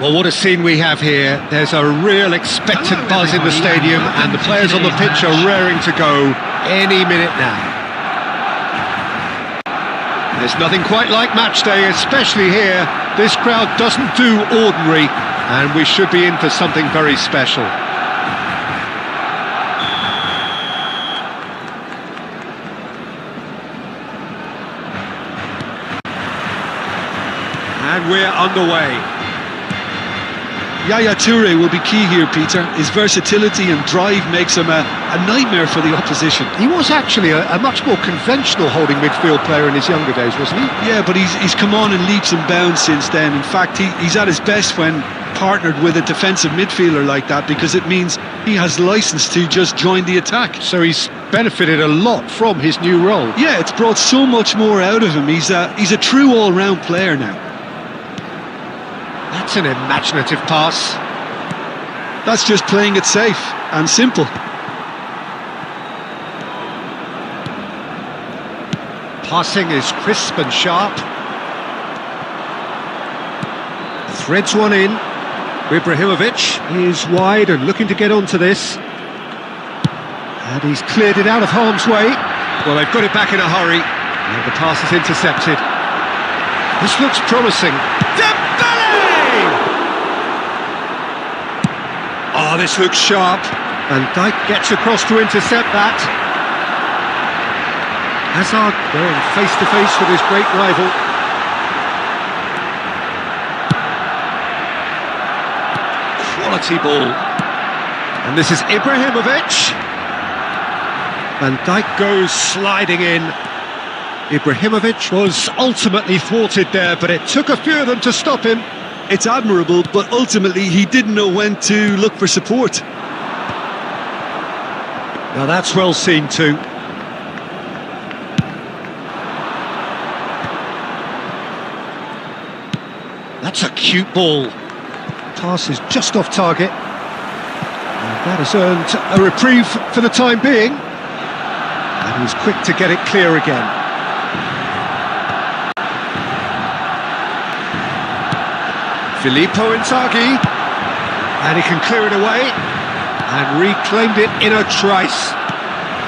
Well, what a scene we have here. There's a real expectant buzz in the stadium, and the players on the pitch are raring to go any minute now. There's nothing quite like match day, especially here. This crowd doesn't do ordinary, and we should be in for something very special. And we're underway. Yaya Toure will be key here, Peter. His versatility and drive makes him a nightmare for the opposition. He was actually a much more conventional holding midfield player in his younger days, wasn't he? Yeah, but he's come on in leaps and bounds since then. In fact, he's at his best when partnered with a defensive midfielder like that, because it means he has license to just join the attack. So he's benefited a lot from his new role. Yeah, it's brought so much more out of him. He's a true all-round player now. That's an imaginative pass. That's just playing it safe and simple. Passing is crisp and sharp. Threads one in. Ibrahimovic is wide and looking to get onto this. And he's cleared it out of harm's way. Well, they've got it back in a hurry. And the pass is intercepted. This looks promising. Oh, this looks sharp. And Dijk gets across to intercept that. Hazard going face-to-face with his great rival. Quality ball. And this is Ibrahimovic. Van Dijk goes sliding in. Ibrahimovic was ultimately thwarted there, but it took a few of them to stop him. It's admirable, but ultimately he didn't know when to look for support. Now that's well seen too. That's a cute ball. Pass is just off target. And that has earned a reprieve for the time being. And he's quick to get it clear again. Filippo Inzaghi, and he can clear it away, and reclaimed it in a trice.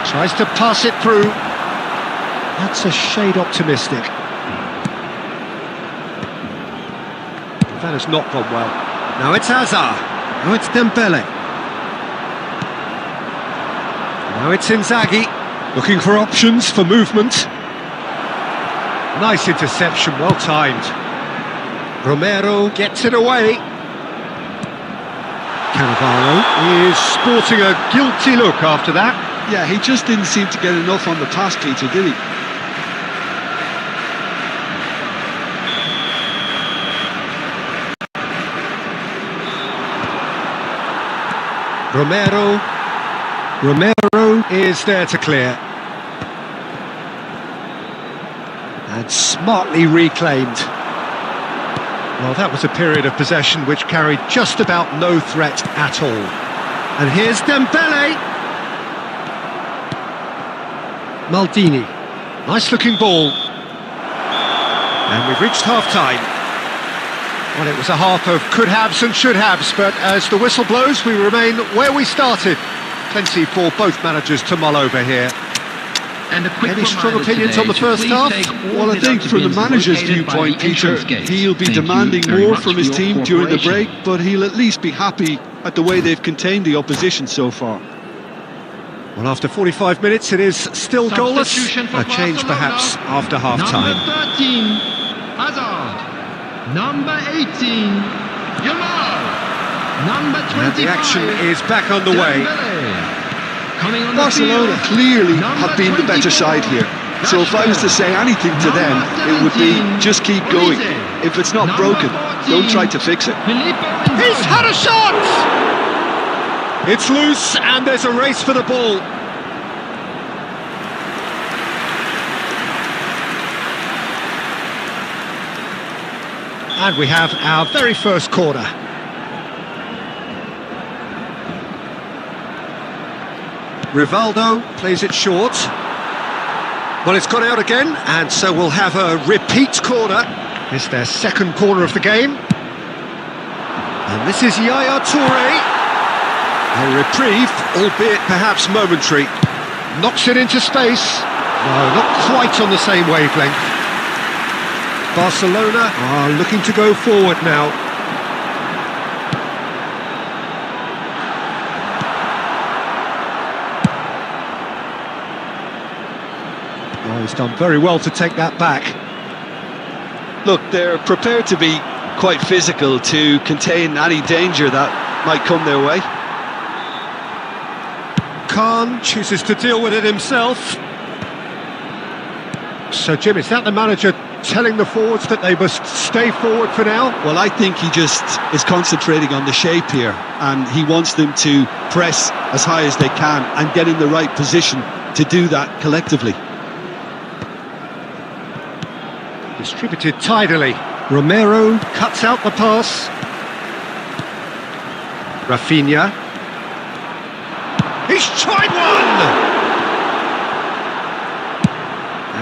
Tries to pass it through. That's a shade optimistic. That has not gone well. Now it's Hazard. Now it's Dembele. Now it's Inzaghi, looking for options for movement. Nice interception, well timed. Romero gets it away. Cannavaro is sporting a guilty look after that. Yeah, he just didn't seem to get enough on the pass, Peter, did he? Romero is there to clear. And smartly reclaimed. Well, that was a period of possession which carried just about no threat at all. And here's Dembele. Maldini. Nice-looking ball. And we've reached half-time. Well, it was a half of could-haves and should-haves, but as the whistle blows, we remain where we started. Plenty for both managers to mull over here. And a quick Any strong opinions on the first half? Well, I think from the manager's viewpoint, Peter, he'll be demanding more from his team during the break, but he'll at least be happy at the way they've contained the opposition so far. Well, after 45 minutes, it is still goalless. A change, perhaps, after half-time. Number 13, Hazard. Number 18, Neymar. Number 25, And the action is back underway. Barcelona clearly have been the better side here. So if I was to say anything to them, it would be just keep going. If it's not broken, don't try to fix it. He's had a shot! It's loose and there's a race for the ball. And we have our very first corner. Rivaldo plays it short. Well, it's gone out again, and so we'll have a repeat corner. It's their second corner of the game. And this is Yaya Toure. A reprieve, albeit perhaps momentary. Knocks it into space. No, not quite on the same wavelength. Barcelona are looking to go forward now. Oh, he's done very well to take that back. Look, they're prepared to be quite physical to contain any danger that might come their way. Khan chooses to deal with it himself. So, Jim, is that the manager telling the forwards that they must stay forward for now? Well, I think he just is concentrating on the shape here, and he wants them to press as high as they can and get in the right position to do that collectively. Distributed tidily. Romero cuts out the pass. Rafinha. He's tried one!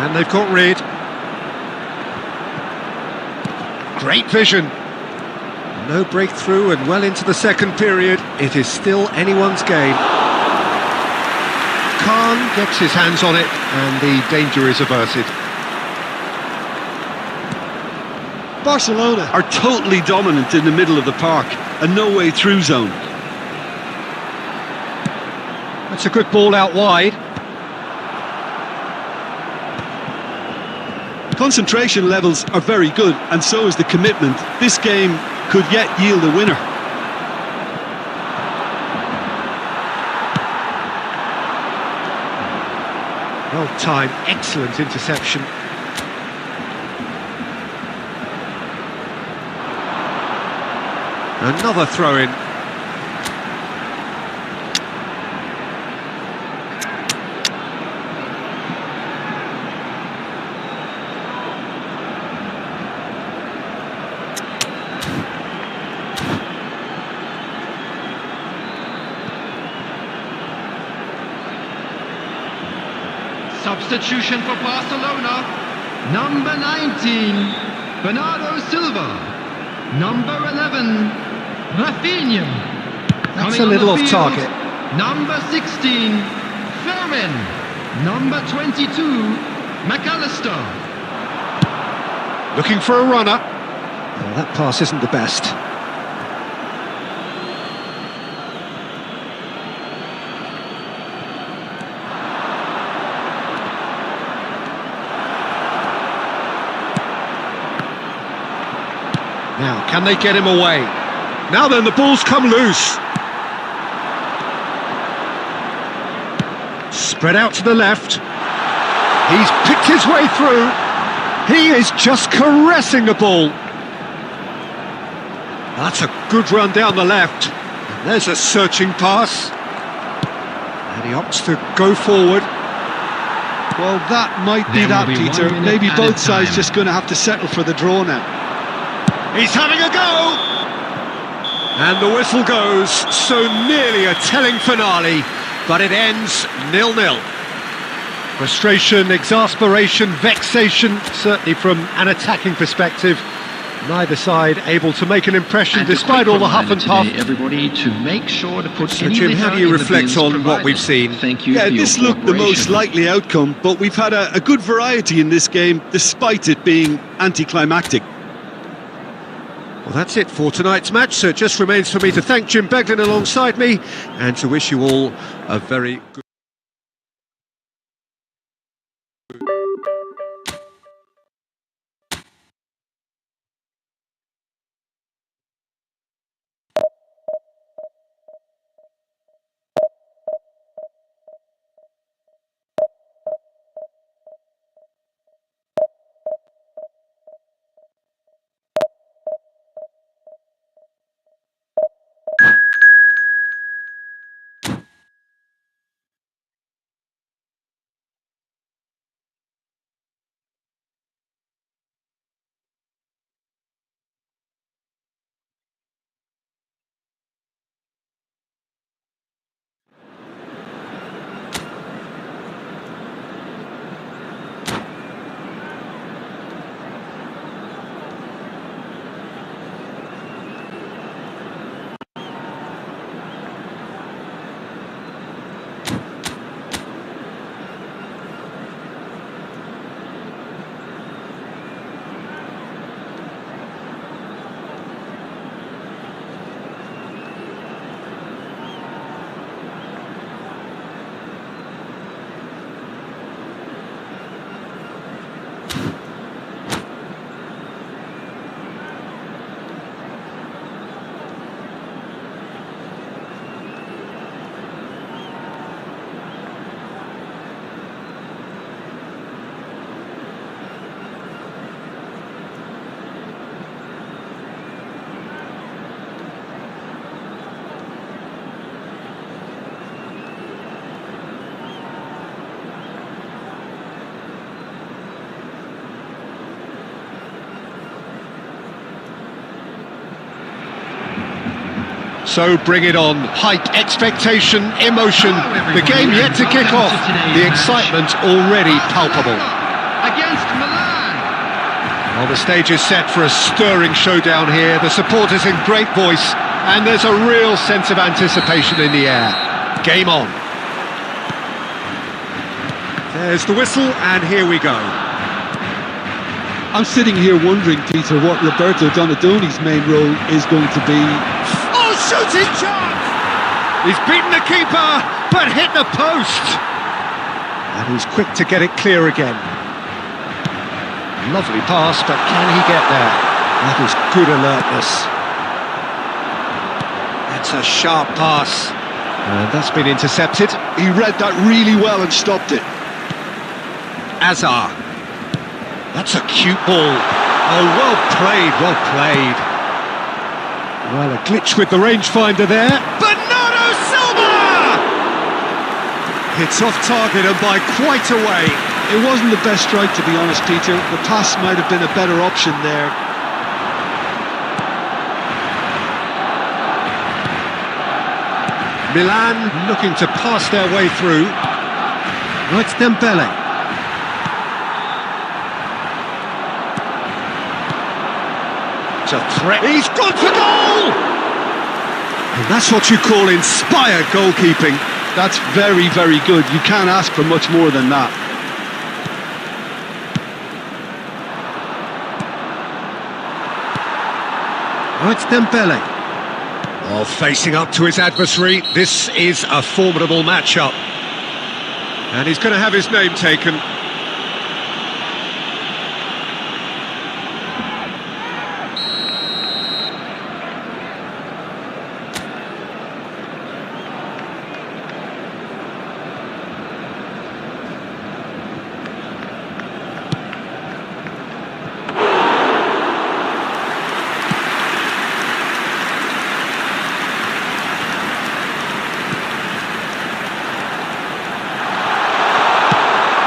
And they've got rid. Great vision. No breakthrough and well into the second period. It is still anyone's game. Khan gets his hands on it and the danger is averted. Barcelona are totally dominant in the middle of the park, a no-way through zone. That's a good ball out wide. Concentration levels are very good, and so is the commitment. This game could yet yield a winner. Well timed, excellent interception. Another throw-in. Substitution for Barcelona. Number 19, Bernardo Silva. Number 11, Rafinha. That's a little off target. Number 16, Fermin. Number 22, McAllister. Looking for a runner. Oh, that pass isn't the best. Now, can they get him away? Now then, the ball's come loose. Spread out to the left. He's picked his way through. He is just caressing the ball. That's a good run down the left. And there's a searching pass. And he opts to go forward. Well, that might be that, Peter. Maybe both sides just going to have to settle for the draw now. He's having a go! And the whistle goes, so nearly a telling finale, but it ends 0-0. Frustration, exasperation, vexation, certainly from an attacking perspective. Neither side able to make an impression despite all the huff and puff. Everybody to make sure to put So Jim, how do you reflect on what we've seen? Thank you. Yeah, this looked the most likely outcome, but we've had a good variety in this game, despite it being anticlimactic. Well, that's it for tonight's match, so it just remains for me to thank Jim Beglin alongside me and to wish you all a very good... So bring it on. Height, expectation, emotion. The game yet to kick off. The excitement already palpable. Against Milan. Well, the stage is set for a stirring showdown here. The supporters in great voice, and there's a real sense of anticipation in the air. Game on. There's the whistle, and here we go. I'm sitting here wondering, Peter, what Roberto Donadoni's main role is going to be. Oh, shooting chance! He's beaten the keeper, but hit the post. And he's quick to get it clear again. Lovely pass, but can he get there? That is good alertness. That's a sharp pass. And that's been intercepted. He read that really well and stopped it. Azar. That's a cute ball. Oh, well played, well played. Well, a glitch with the rangefinder there. Bernardo Silva! It's off target and by quite a way. It wasn't the best strike, to be honest, Peter. The pass might have been a better option there. Milan looking to pass their way through. Right, Dembele. It's a threat. He's gone for goal! And that's what you call inspired goalkeeping. That's very, very good. You can't ask for much more than that. Right, Dembele. Oh, facing up to his adversary. This is a formidable matchup. And he's going to have his name taken.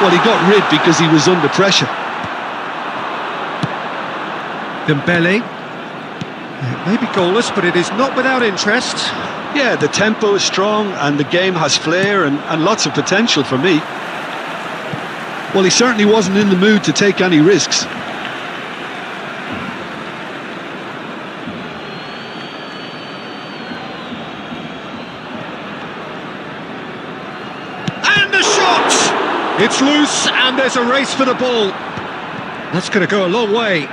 Well, he got rid because he was under pressure. Dembele. It may be goalless, but it is not without interest. Yeah, the tempo is strong and the game has flair and lots of potential for me. Well, he certainly wasn't in the mood to take any risks. And the shot! It's loose, and there's a race for the ball. That's going to go a long way.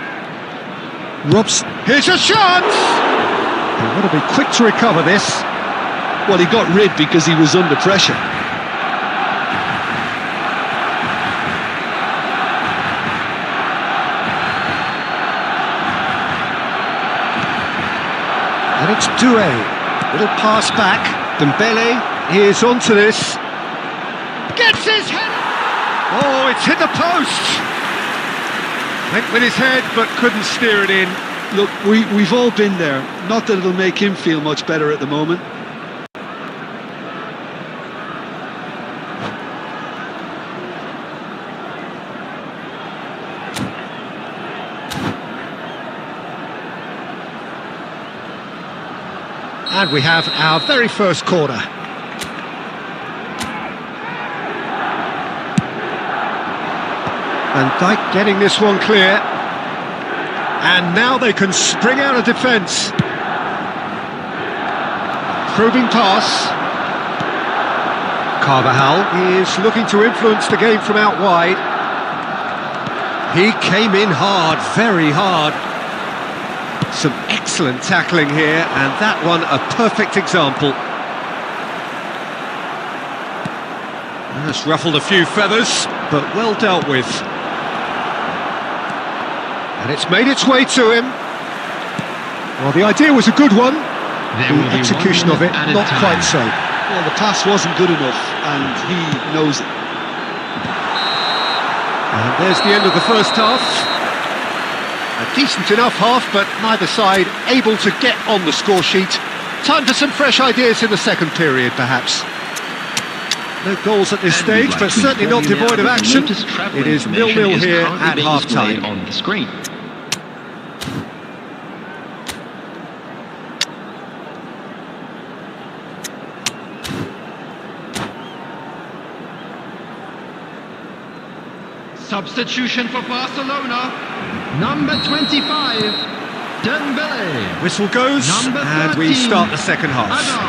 Robs, here's a shot! They want to be quick to recover this. Well, he got rid because he was under pressure. And it's Doué. Little pass back. Dembele is onto this. Gets his head. Oh, it's hit the post. Went with his head, but couldn't steer it in. Look, we've all been there. Not that it'll make him feel much better at the moment. And we have our very first corner. Van Dijk getting this one clear. And now they can spring out of defence. Probing pass. Carvajal is looking to influence the game from out wide. He came in hard, very hard. Some excellent tackling here, and that one a perfect example. That's ruffled a few feathers, but well dealt with. And it's made its way to him. Well, the idea was a good one. The execution of it, not quite so. Well, the pass wasn't good enough, and he knows it. And there's the end of the first half. A decent enough half, but neither side able to get on the score sheet. Time for some fresh ideas in the second period, perhaps. No goals at this stage, but certainly not devoid of action. It is 0-0 here at half-time. On the screen. Substitution for Barcelona. Number 25, Dembele. Whistle goes, Number and 13, we start the second half. Hazard.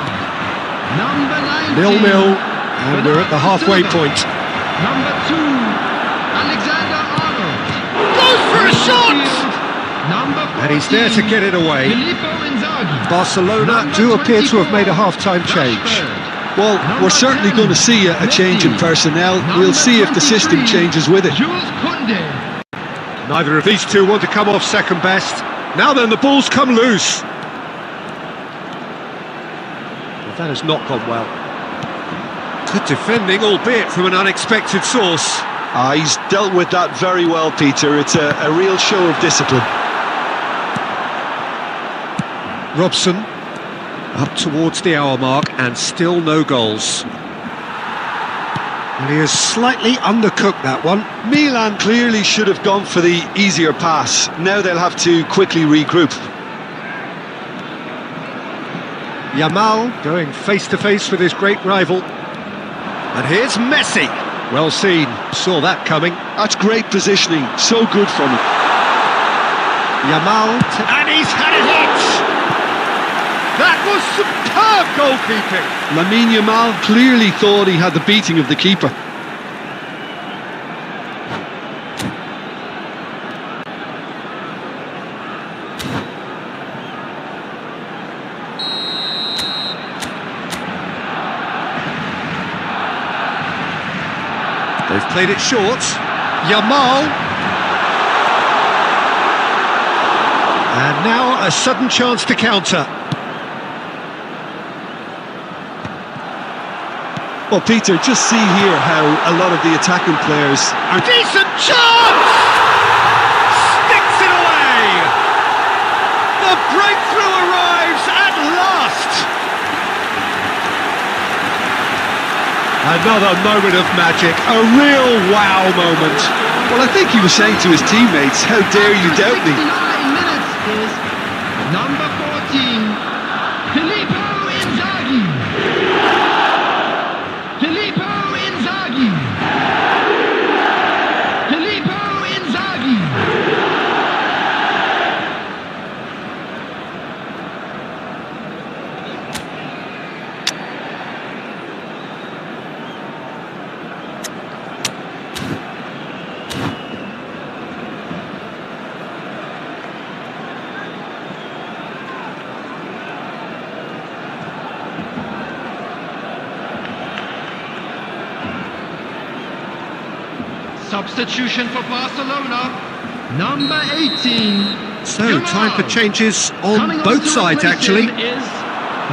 Number 19, 0-0, and we're at the halfway Silva. point. Number 2, Alexander-Arnold. Goes for a shot! Midfield, Number 14, And he's there to get it away. Filippo Inzaghi. Barcelona Number do appear to have made a 24, half-time change. Rashford. Well, Number we're certainly 10, going to see a change in Messi. personnel. Number We'll see if the system 23, changes with it. Jules Koundé. Neither of these two want to come off second best. Now then, the ball's come loose. Well, that has not gone well. Good defending, albeit from an unexpected source. He's dealt with that very well, Peter. It's a real show of discipline. Robson up towards the hour mark and still no goals. And he has slightly undercooked that one. Milan clearly should have gone for the easier pass. Now they'll have to quickly regroup. Yamal going face-to-face with his great rival. And here's Messi. Well seen, saw that coming. That's great positioning, so good from him. Yamal, and he's had it hit! That was superb goalkeeping! Lamine Yamal clearly thought he had the beating of the keeper. They've played it short. Yamal. And now a sudden chance to counter. Well, Peter, just see here how a lot of the attacking players are... Decent chance! Sticks it away! The breakthrough arrives at last! Another moment of magic, a real wow moment. Well, I think he was saying to his teammates, how dare you doubt me? 69 minutes is number 14, Filippo Inzaghi. Filippo Inzaghi. Filippo Inzaghi. Substitution for Barcelona, number 18. So, time for changes on Coming both to sides, replace actually. him is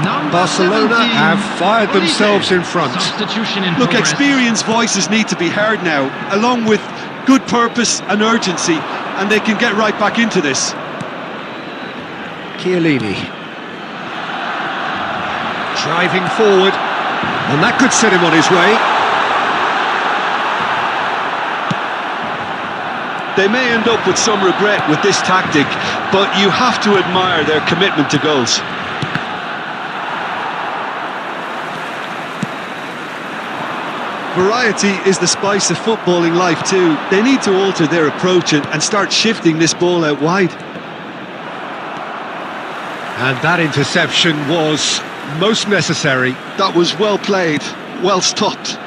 number Barcelona 17, have fired Olive. themselves in front. Substitution in Look, progress. experienced voices need to be heard now, along with good purpose and urgency, and they can get right back into this. Chiellini. Driving forward. And that could set him on his way. They may end up with some regret with this tactic, but you have to admire their commitment to goals. Variety is the spice of footballing life too. They need to alter their approach and start shifting this ball out wide. And that interception was most necessary. That was well played, well stopped.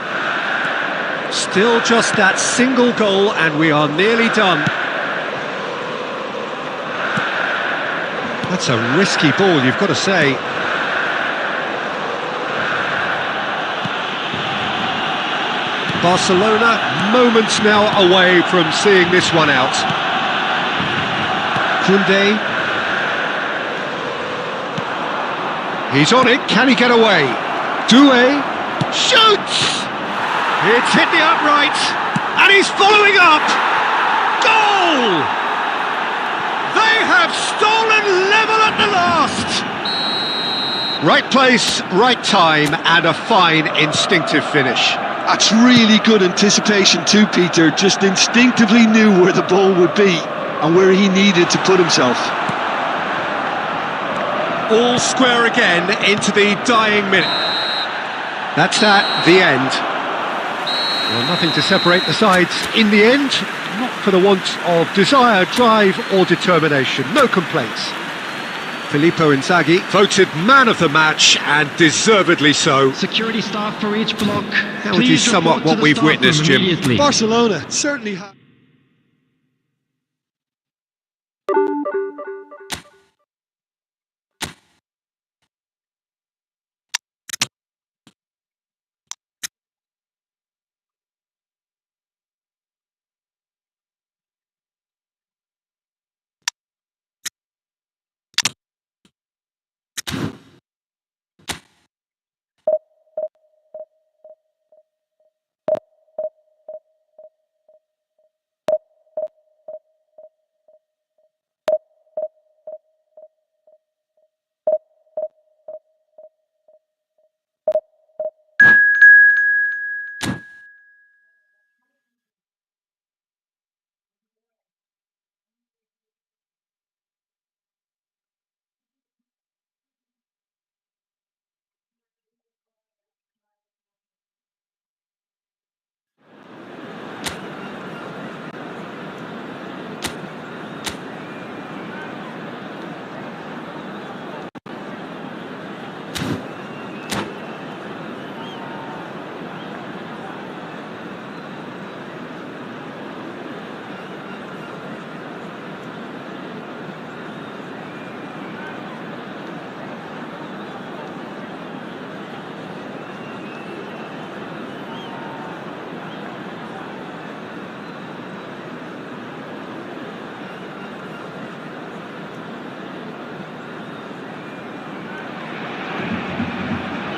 Still just that single goal and we are nearly done. That's a risky ball, you've got to say. Barcelona moments now away from seeing this one out. Koundé. He's on it, can he get away? Doué shoots! It's hit the upright, and he's following up! Goal! They have stolen level at the last! Right place, right time, and a fine instinctive finish. That's really good anticipation too, Peter. Just instinctively knew where the ball would be and where he needed to put himself. All square again into the dying minute. That's that, the end. Well, nothing to separate the sides in the end, not for the want of desire, drive or determination. No complaints. Filippo Inzaghi voted man of the match, and deservedly so. Security staff for each block. How would you sum up what we've witnessed, Jim? Barcelona certainly have.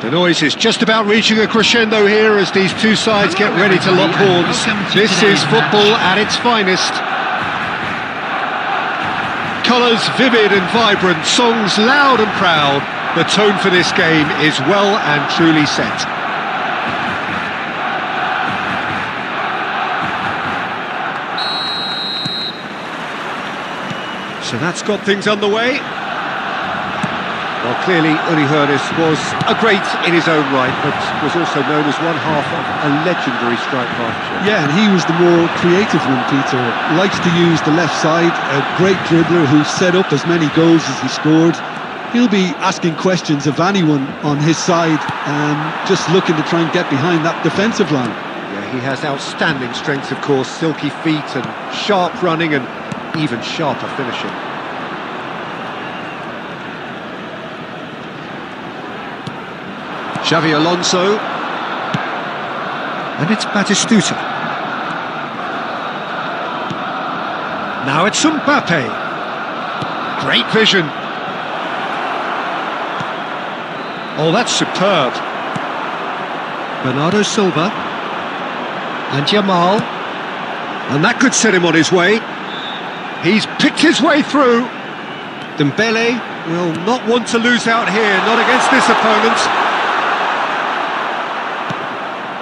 The noise is just about reaching a crescendo here as these two sides get ready to lock horns. This is football at its finest. Colours vivid and vibrant, songs loud and proud. The tone for this game is well and truly set. So that's got things underway. Well, clearly, Uli Hoeneß was a great in his own right, but was also known as one half of a legendary strike partnership. Yeah, and he was the more creative one, Peter. Likes to use the left side, a great dribbler who set up as many goals as he scored. He'll be asking questions of anyone on his side, just looking to try and get behind that defensive line. Yeah, he has outstanding strength, of course, silky feet and sharp running and even sharper finishing. Xavi Alonso, and it's Batistuta. Now it's Mbappe. Great vision. Oh, that's superb. Bernardo Silva and Yamal, and that could set him on his way. He's picked his way through. Dembele will not want to lose out here, not against this opponent.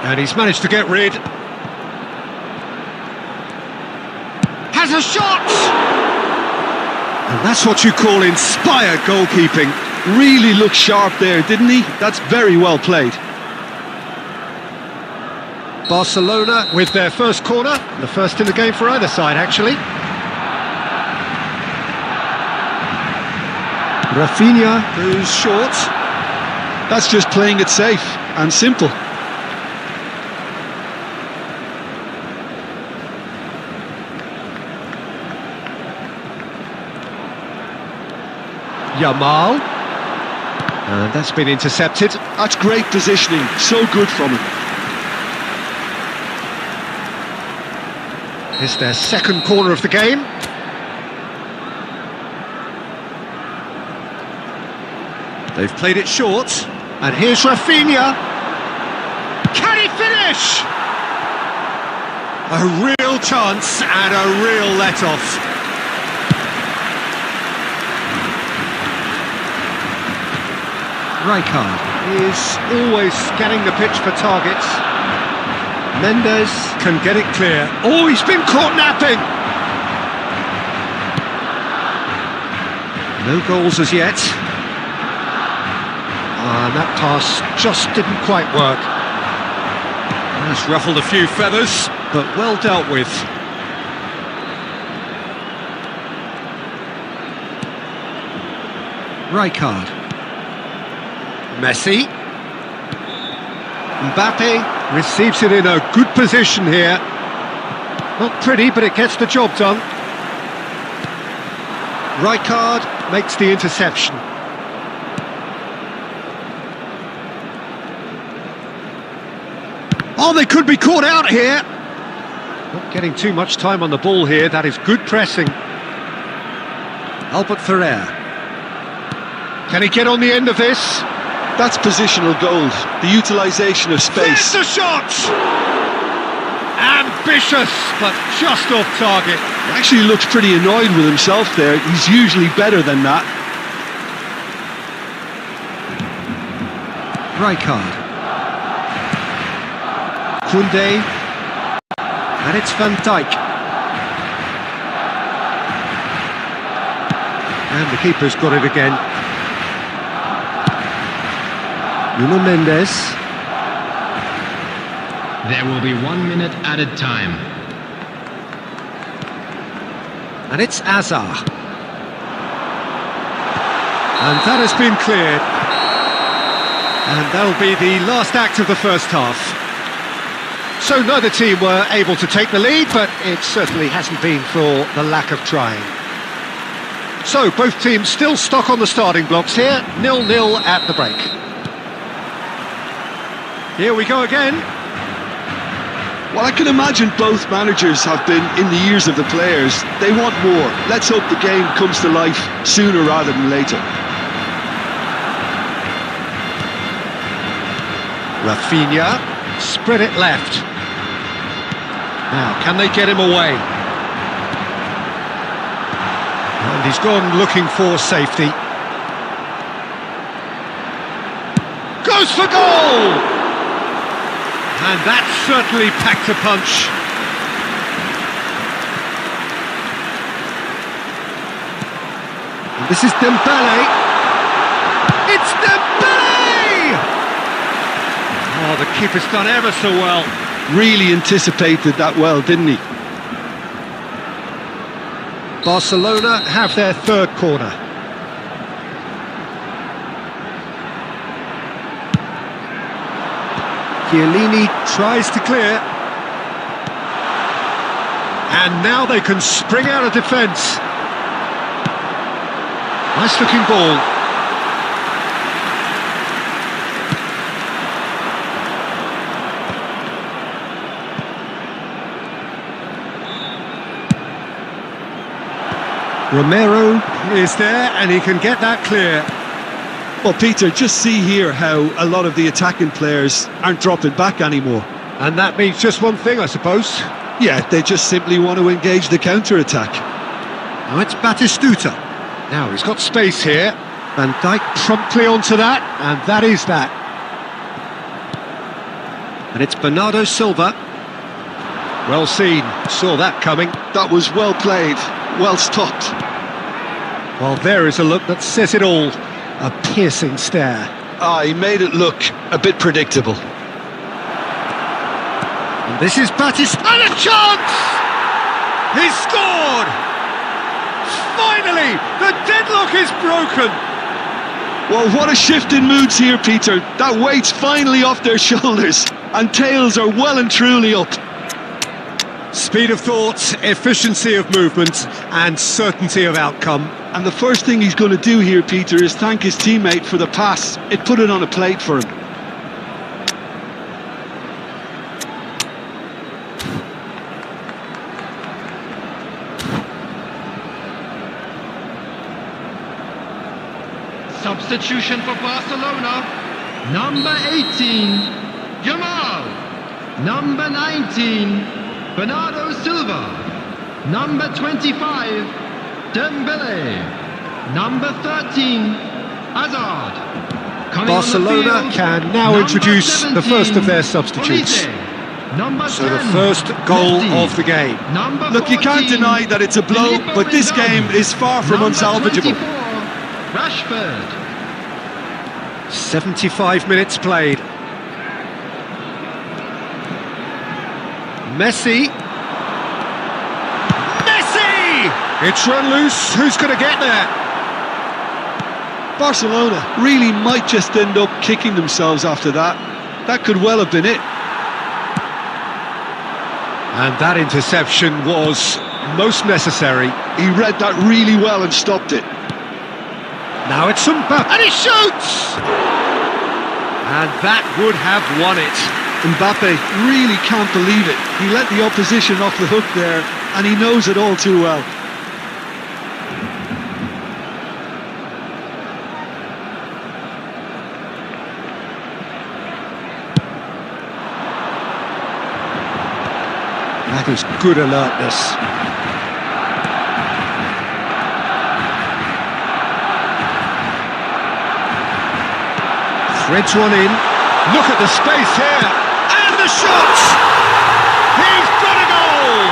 And he's managed to get rid. Has a shot! And that's what you call inspired goalkeeping. Really looked sharp there, didn't he? That's very well played. Barcelona with their first corner. The first in the game for either side, actually. Rafinha goes short. That's just playing it safe and simple. Yamal, and that's been intercepted. That's great positioning, so good from him. It's their second corner of the game. They've played it short, and here's Rafinha. Can he finish? A real chance and a real let-off. Rijkaard is always scanning the pitch for targets. Mendes can get it clear. Oh, he's been caught napping! No goals as yet. And that pass just didn't quite work. That's ruffled a few feathers, but well dealt with. Rijkaard. Messi. Mbappe receives it in a good position here. Not pretty, but it gets the job done. Rijkaard makes the interception. Oh, they could be caught out here. Not getting too much time on the ball here. That is good pressing. Albert Ferrer. Can he get on the end of this? That's positional gold, the utilisation of space. There's the shot! Ambitious, but just off target. He actually looks pretty annoyed with himself there. He's usually better than that. Rijkaard. Koundé, and it's Van Dijk. And the keeper's got it again. Nuno Mendes. There will be 1 minute added time. And it's Azar. And that has been cleared. And that'll be the last act of the first half. So neither team were able to take the lead, but it certainly hasn't been for the lack of trying. So both teams still stuck on the starting blocks here, 0-0 at the break. Here we go again. Well, I can imagine both managers have been in the ears of the players. They want more. Let's hope the game comes to life sooner rather than later. Rafinha, spread it left. Now, can they get him away? And he's gone looking for safety. Goes for goal! And that certainly packed a punch. And this is Dembele. It's Dembele! Oh, the keeper's done ever so well. Really anticipated that well, didn't he? Barcelona have their third corner. Chiellini tries to clear. And now they can spring out of defence. Nice looking ball. Romero is there and he can get that clear. Well, Peter, just see here how a lot of the attacking players aren't dropping back anymore. And that means just one thing, I suppose. Yeah, they just simply want to engage the counter-attack. Now it's Batistuta. Now he's got space here. Van Dijk promptly onto that, and that is that. And it's Bernardo Silva. Well seen, saw that coming. That was well played, well stopped. Well, there is a look that says it all. A piercing stare. Ah, he made it look a bit predictable. And this is Batistuta. And a chance! He's scored! Finally, the deadlock is broken. Well, what a shift in moods here, Peter. That weight's finally off their shoulders, and tails are well and truly up. Speed of thought, efficiency of movement, and certainty of outcome. And the first thing he's going to do here, Peter, is thank his teammate for the pass. It put it on a plate for him. Substitution for Barcelona. Number 18, Jamal. Number 19, Bernardo Silva. Number 25, Dembele. Number 13, Hazard. Barcelona can now introduce the first of their substitutes. So the first goal of the game. Look, you can't deny that it's a blow, but this game is far from unsalvageable. Rashford. 75 minutes played. Messi. Messi! It's run loose. Who's going to get there? Barcelona really might just end up kicking themselves after that. That could well have been it. And that interception was most necessary. He read that really well and stopped it. Now it's Mbappe, and he shoots! And that would have won it. Mbappe really can't believe it. He let the opposition off the hook there, and he knows it all too well. That is good alertness. Threads one in. Look at the space here. And the shot! He's got a goal!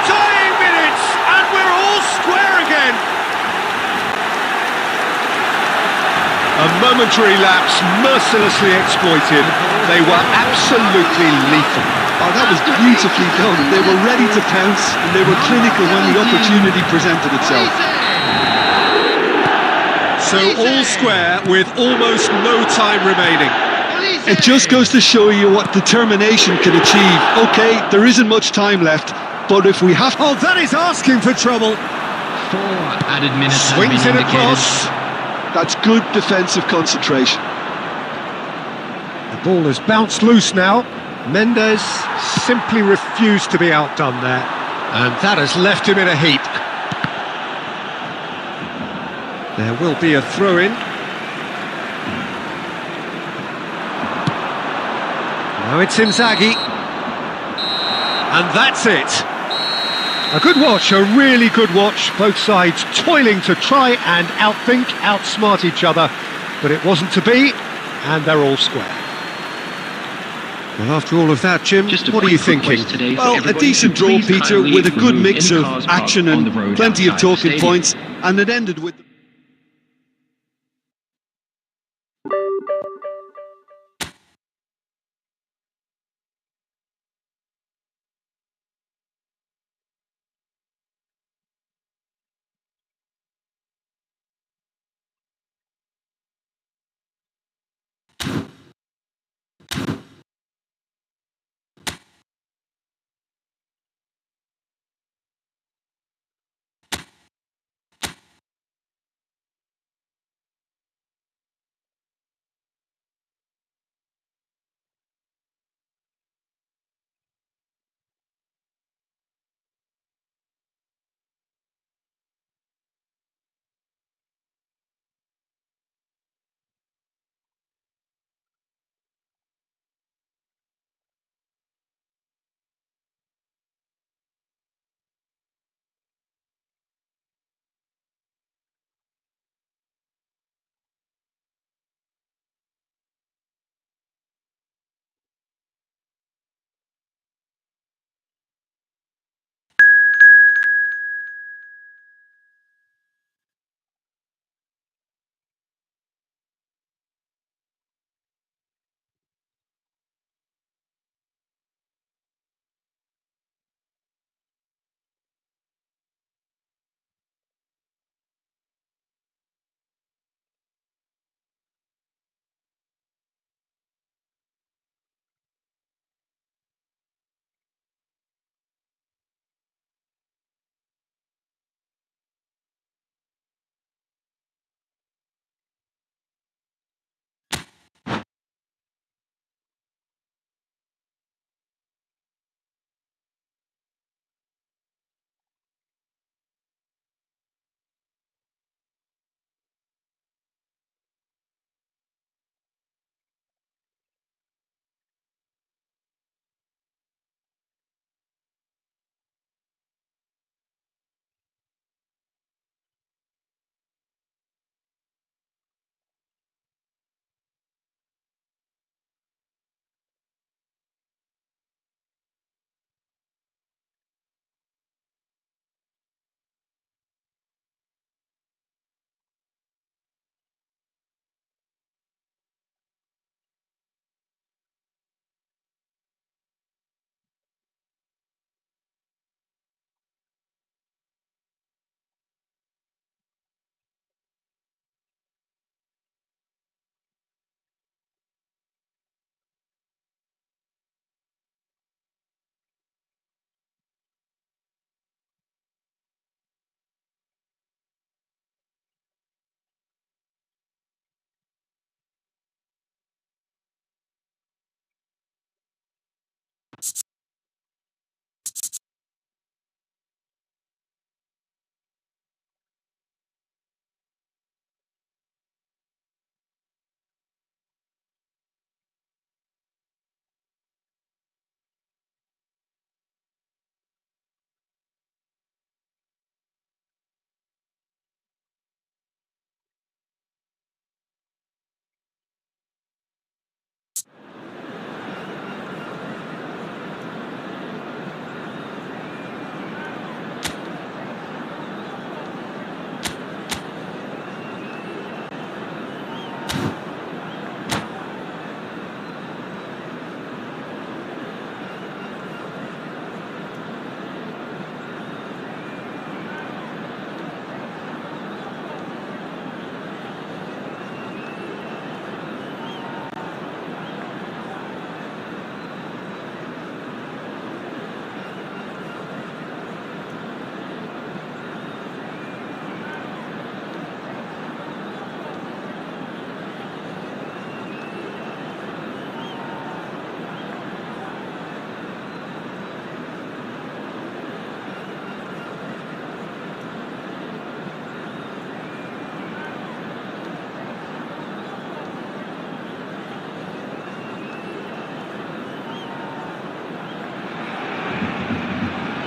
Tying minutes, and we're all square again. A momentary lapse, mercilessly exploited. They were absolutely lethal. Oh, that was beautifully done. They were ready to pounce, and they were clinical when the opportunity presented itself. So all square with almost no time remaining. It just goes to show you what determination can achieve. Okay, there isn't much time left, but if we have... Oh, that is asking for trouble. 4 added minutes have Swings been it indicated. across. That's good defensive concentration. The ball has bounced loose now. Mendes simply refused to be outdone there. And that has left him in a heap. There will be a throw-in. Now it's Inzaghi. And that's it. A good watch, a really good watch. Both sides toiling to try and outthink, outsmart each other. But it wasn't to be, and they're all square. Well, after all of that, Jim, what are you thinking? Well, a decent draw, Peter, with a good mix of action and plenty of talking points. And it ended with...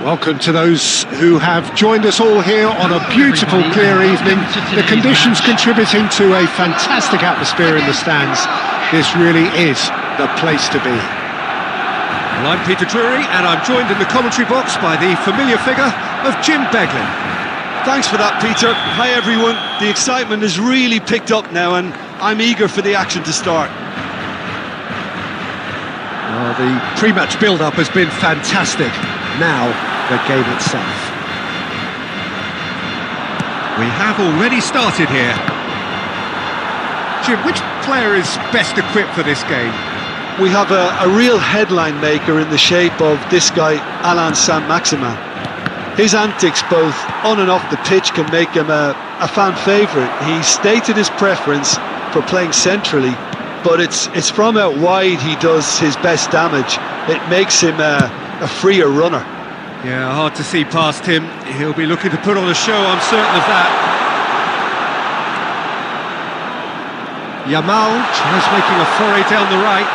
Welcome to those who have joined us all here on a beautiful, clear evening. The conditions contributing to a fantastic atmosphere in the stands. This really is the place to be. Well, I'm Peter Drury, and I'm joined in the commentary box by the familiar figure of Jim Beglin. Thanks for that, Peter. Hi, everyone. The excitement has really picked up now, and I'm eager for the action to start. Well, the pre-match build-up has been fantastic. Now, the game itself. We have already started here. Jim, which player is best equipped for this game? We have a real headline maker in the shape of this guy, Alain Saint-Maximin. His antics, both on and off the pitch, can make him a fan favourite. He stated his preference for playing centrally, but it's from out wide he does his best damage. It makes him a freer runner. Yeah, hard to see past him. He'll be looking to put on a show, I'm certain of that. Yamal tries making a foray down the right.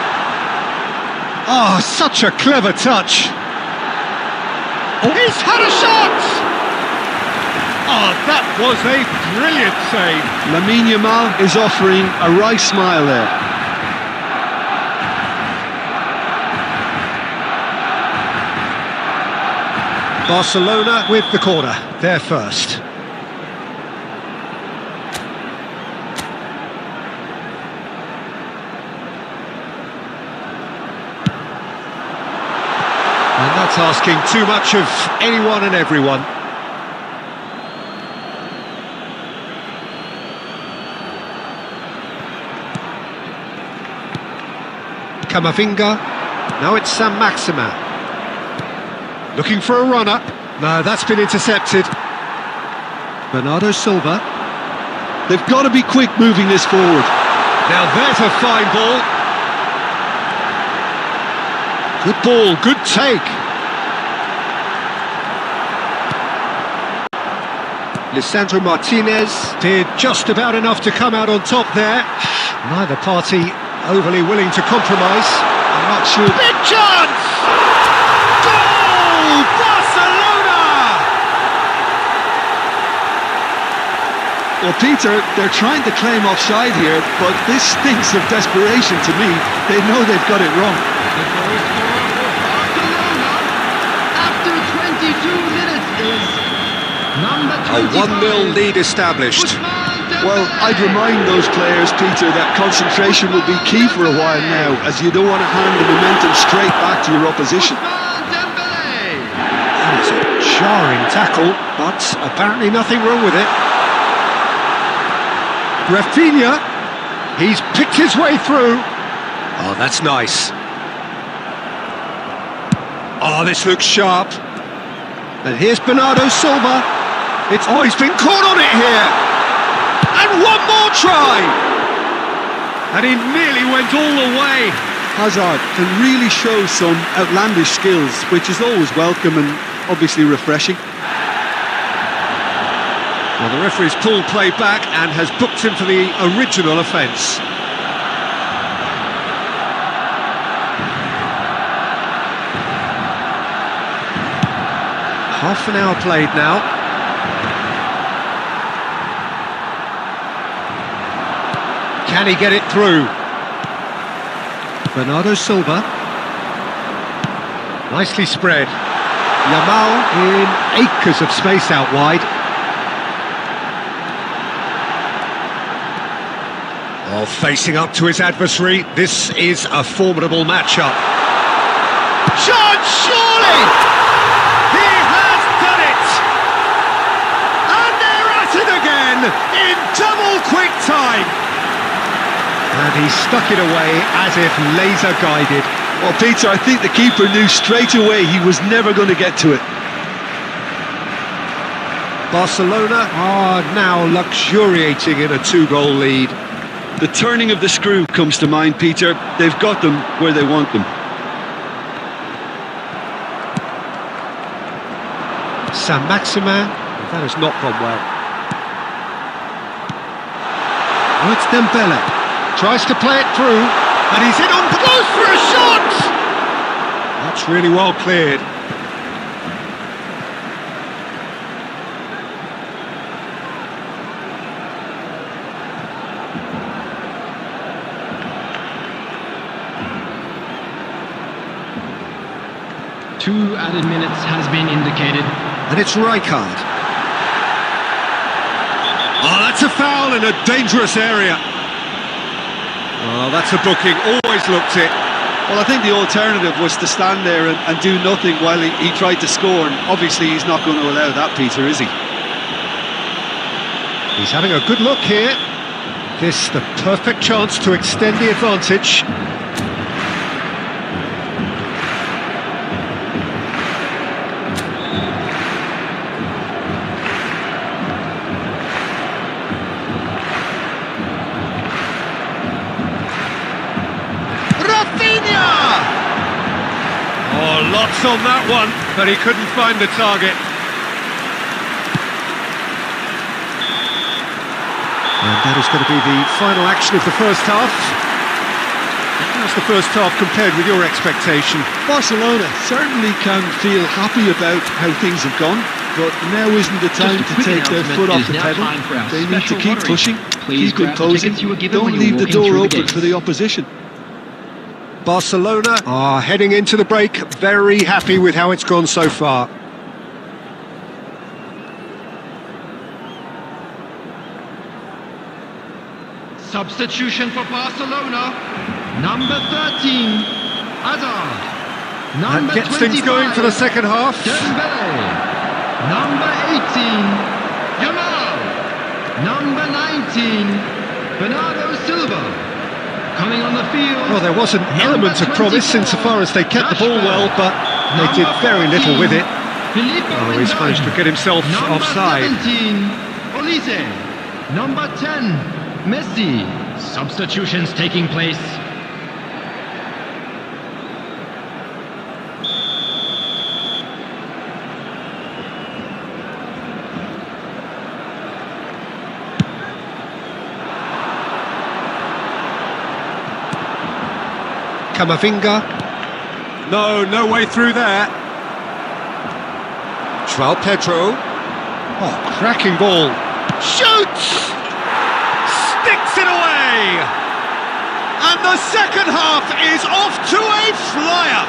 Oh, such a clever touch. Oh, he's had a shot! Oh, that was a brilliant save. Lamine Yamal is offering a wry smile there. Barcelona with the corner, they're first. And that's asking too much of anyone and everyone. Camavinga, now it's Saint-Maximin. Looking for a runner. No, that's been intercepted. Bernardo Silva. They've got to be quick moving this forward. Now there's a fine ball. Good ball, good take. Lisandro Martinez did just about enough to come out on top there. Neither party overly willing to compromise. I'm not sure. Big chance! Goal! Barcelona! Well, Peter, they're trying to claim offside here, but this stinks of desperation to me. They know they've got it wrong. The goal scorer for Barcelona after 22 minutes is number 25. A 1-0 lead established. Well, I'd remind those players, Peter, that concentration will be key for a while now, as you don't want to hand the momentum straight back to your opposition. That is a jarring tackle, but apparently nothing wrong with it. Rafinha, he's picked his way through. Oh, that's nice. Oh, this looks sharp. And here's Bernardo Silva. He's been caught on it here. And one more try! And he nearly went all the way. Hazard can really show some outlandish skills, which is always welcome and obviously refreshing. Well, the referee's pulled play back and has booked him for the original offence. Half an hour played now. Can he get it through? Bernardo Silva. Nicely spread. Yamal in acres of space out wide. Oh, facing up to his adversary. This is a formidable matchup. Chance, surely! He has done it! And they're at it again in double quick time. And he stuck it away as if laser guided. Well, Peter, I think the keeper knew straight away he was never going to get to it. Barcelona are now luxuriating in a 2-goal lead. The turning of the screw comes to mind, Peter. They've got them where they want them. Saint-Maximin, that has not gone well. Oh, it's Dembele. Tries to play it through, and he's in on, goes for a shot! That's really well cleared. added minutes has been indicated. And it's Rijkaard. Oh, that's a foul in a dangerous area. Oh, that's a booking, always looked it. Well, I think the alternative was to stand there and do nothing while he tried to score, and obviously he's not going to allow that, Peter, is he? He's having a good look here. This the perfect chance to extend the advantage. Oh, lots on that one, but he couldn't find the target. And that is going to be the final action of the first half. How's the first half compared with your expectation? Barcelona certainly can feel happy about how things have gone, but now isn't the time to take their foot off the pedal. They need to keep pushing, keep imposing, don't leave the door open for the opposition. Barcelona are heading into the break very happy with how it's gone so far. Substitution for Barcelona. Number 13, Hazard. Number That gets things going for the second half. Dembele. Number 18, Yamal. Number 19, Bernardo Silva. Coming on the field. Well, there was an element of promise insofar as they kept the ball well, but they did very little with it. Oh, he's managed to get himself offside. Number 17, Olise. Number 10, Messi. Substitutions taking place. Camavinga. No way through there. João Pedro. Oh, cracking ball. Shoots! Sticks it away! And the second half is off to a flyer!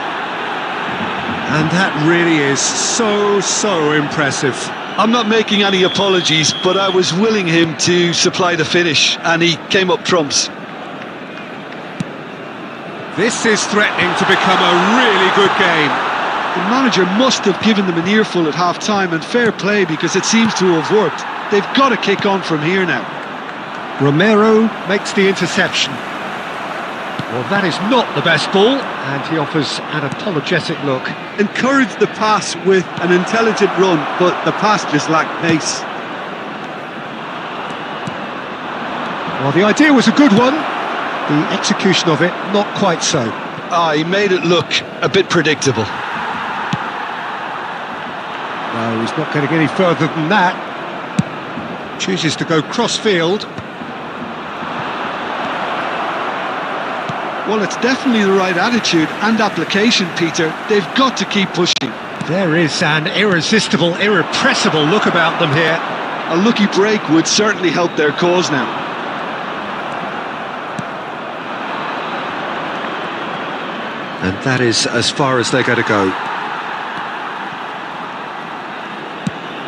And that really is so impressive. I'm not making any apologies, but I was willing him to supply the finish, and he came up trumps. This is threatening to become a really good game. The manager must have given them an earful at half-time, and fair play, because it seems to have worked. They've got to kick on from here now. Romero makes the interception. Well, that is not the best ball, and he offers an apologetic look. Encouraged the pass with an intelligent run, but the pass just lacked pace. Well, the idea was a good one. The execution of it, not quite so. He made it look a bit predictable. No, he's not getting any further than that. Chooses to go cross-field. Well, it's definitely the right attitude and application, Peter. They've got to keep pushing. There is an irresistible, irrepressible look about them here. A lucky break would certainly help their cause now. And that is as far as they're going to go.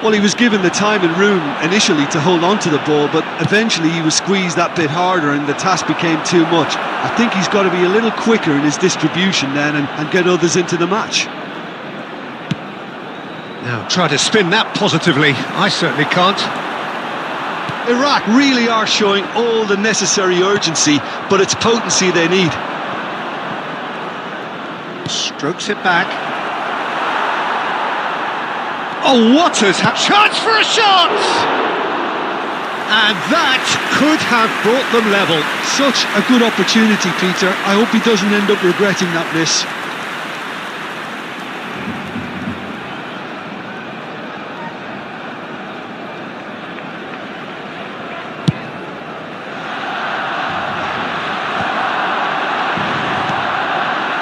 Well, he was given the time and room initially to hold on to the ball, but eventually he was squeezed that bit harder and the task became too much. I think he's got to be a little quicker in his distribution then and get others into the match. Now, try to spin that positively. I certainly can't. Iraq really are showing all the necessary urgency, but it's potency they need. Strokes it back. Oh, what a chance for a shot! And that could have brought them level. Such a good opportunity, Peter. I hope he doesn't end up regretting that miss.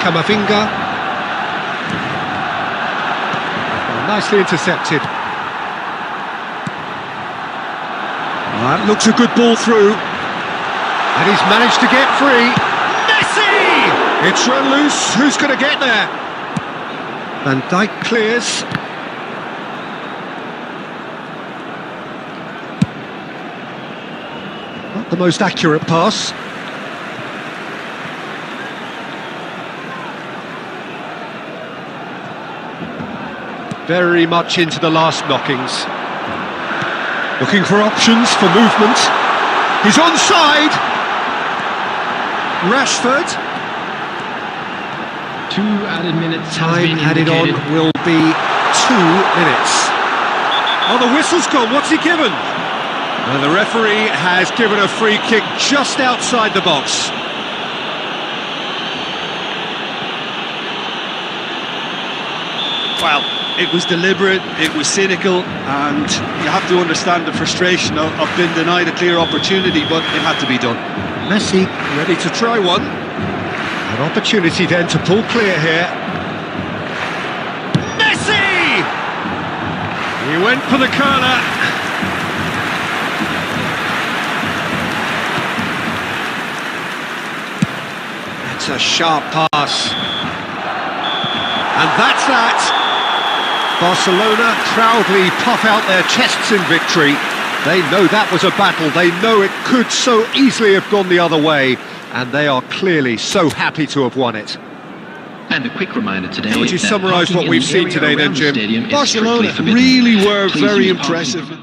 Camavinga. Well, nicely intercepted. That looks a good ball through. And he's managed to get free. Messi! It's run loose. Who's going to get there? Van Dijk clears. Not the most accurate pass. Very much into the last knockings. Looking for options for movement. He's onside. Rashford. 2 added minutes has Time been added on indicated. will be 2 minutes. Oh, the whistle's gone. What's he given? And the referee has given a free kick just outside the box. Well, it was deliberate, it was cynical, and you have to understand the frustration of being denied a clear opportunity, but it had to be done. Messi ready to try one. An opportunity then to pull clear here. Messi! He went for the corner. That's a sharp pass. And that's that. Barcelona proudly puff out their chests in victory. They know that was a battle. They know it could so easily have gone the other way. And they are clearly so happy to have won it. And a quick reminder today. How would you that summarise parking what in we've the seen area today then, around the Jim? stadium is Barcelona strictly forbidden. really were Please very use parking- impressive.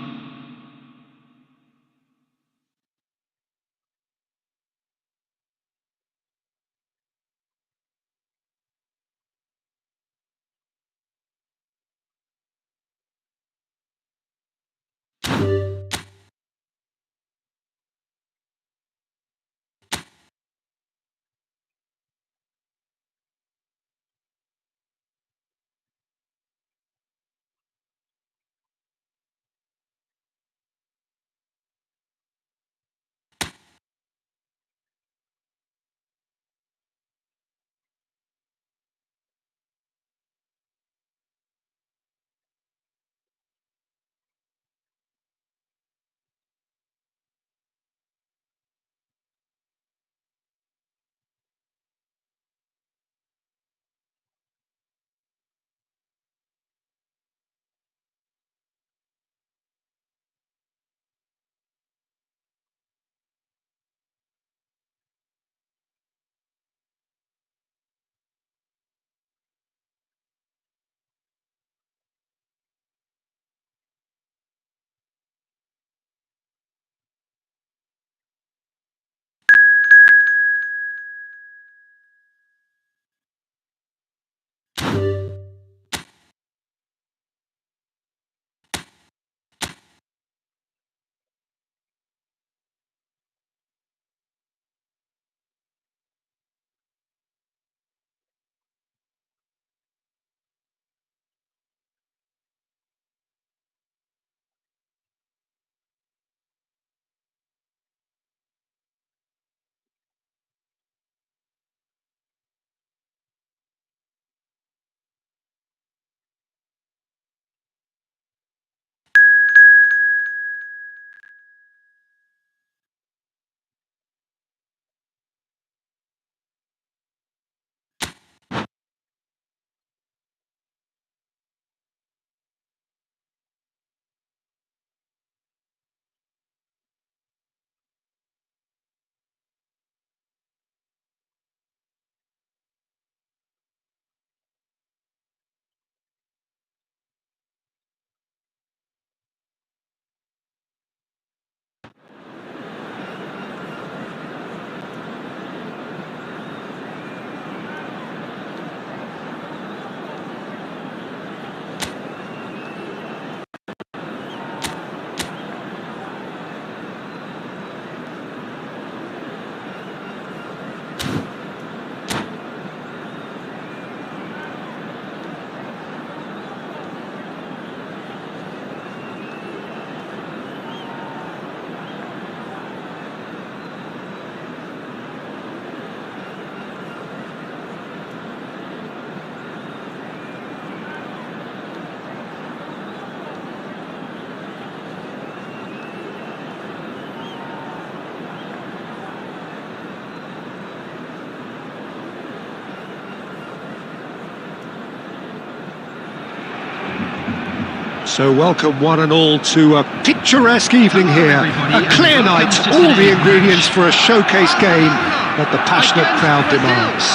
So welcome one and all to a picturesque evening here. A clear night, all the ingredients for a showcase game that the passionate crowd demands.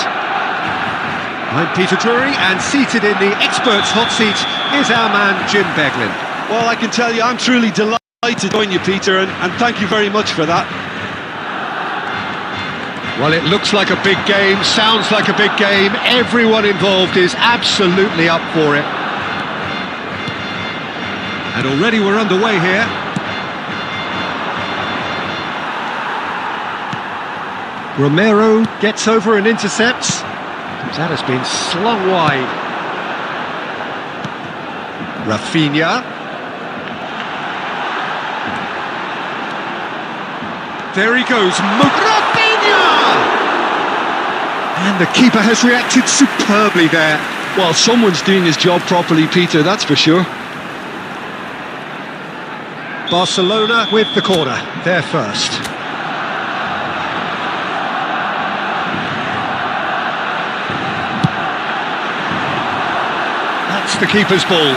I'm Peter Drury, and seated in the experts' hot seat is our man Jim Beglin. Well, I can tell you, I'm truly delighted to join you, Peter, and thank you very much for that. Well, it looks like a big game, sounds like a big game. Everyone involved is absolutely up for it. And already we're underway here. Romero gets over and intercepts. That has been slung wide. Rafinha. There he goes. Rafinha! And the keeper has reacted superbly there. Well, someone's doing his job properly, Peter, that's for sure. Barcelona with the corner, they're first. That's the keeper's ball.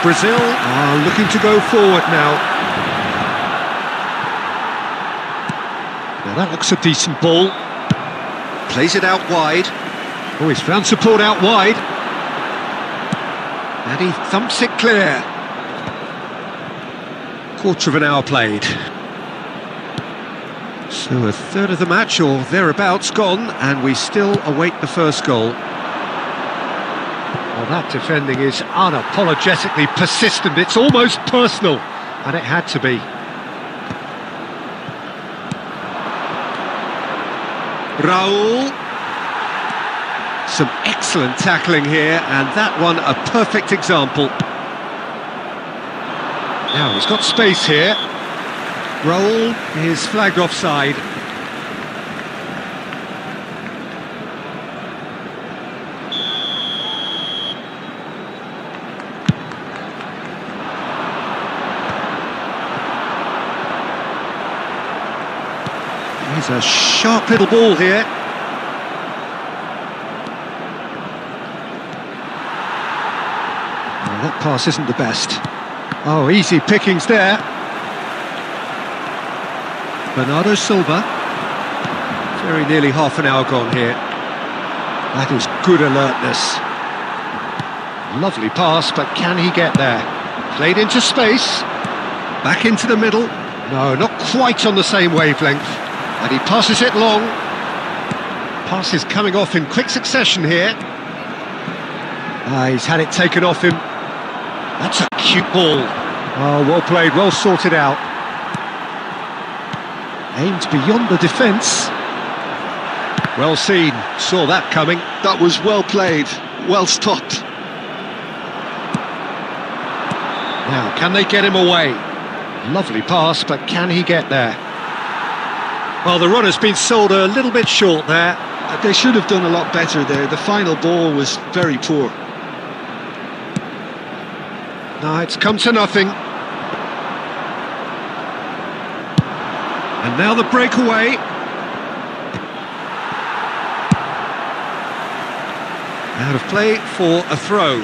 Brazil are looking to go forward now. Now that looks a decent ball. Plays it out wide. Oh, he's found support out wide. And he thumps it clear. Quarter of an hour played. So a third of the match or thereabouts gone, and we still await the first goal. Well, that defending is unapologetically persistent. It's almost personal, and it had to be. Raul. Some excellent tackling here, and that one a perfect example. Now he's got space here. Raul is flagged offside. Here's a sharp little ball here. Well, that pass isn't the best. Oh, easy pickings there. Bernardo Silva. Very nearly half an hour gone here. That is good alertness. Lovely pass, but can he get there? Played into space. Back into the middle. No, not quite on the same wavelength. And he passes it long. Pass is coming off in quick succession here. He's had it taken off him. That's a cute ball. Oh, well played, well sorted out. Aimed beyond the defence. Well seen, saw that coming. That was well played, well stopped. Now, can they get him away? Lovely pass, but can he get there? Well, the runner's been sold a little bit short there. They should have done a lot better there. The final ball was very poor. No, it's come to nothing. And now the breakaway. Out of play for a throw.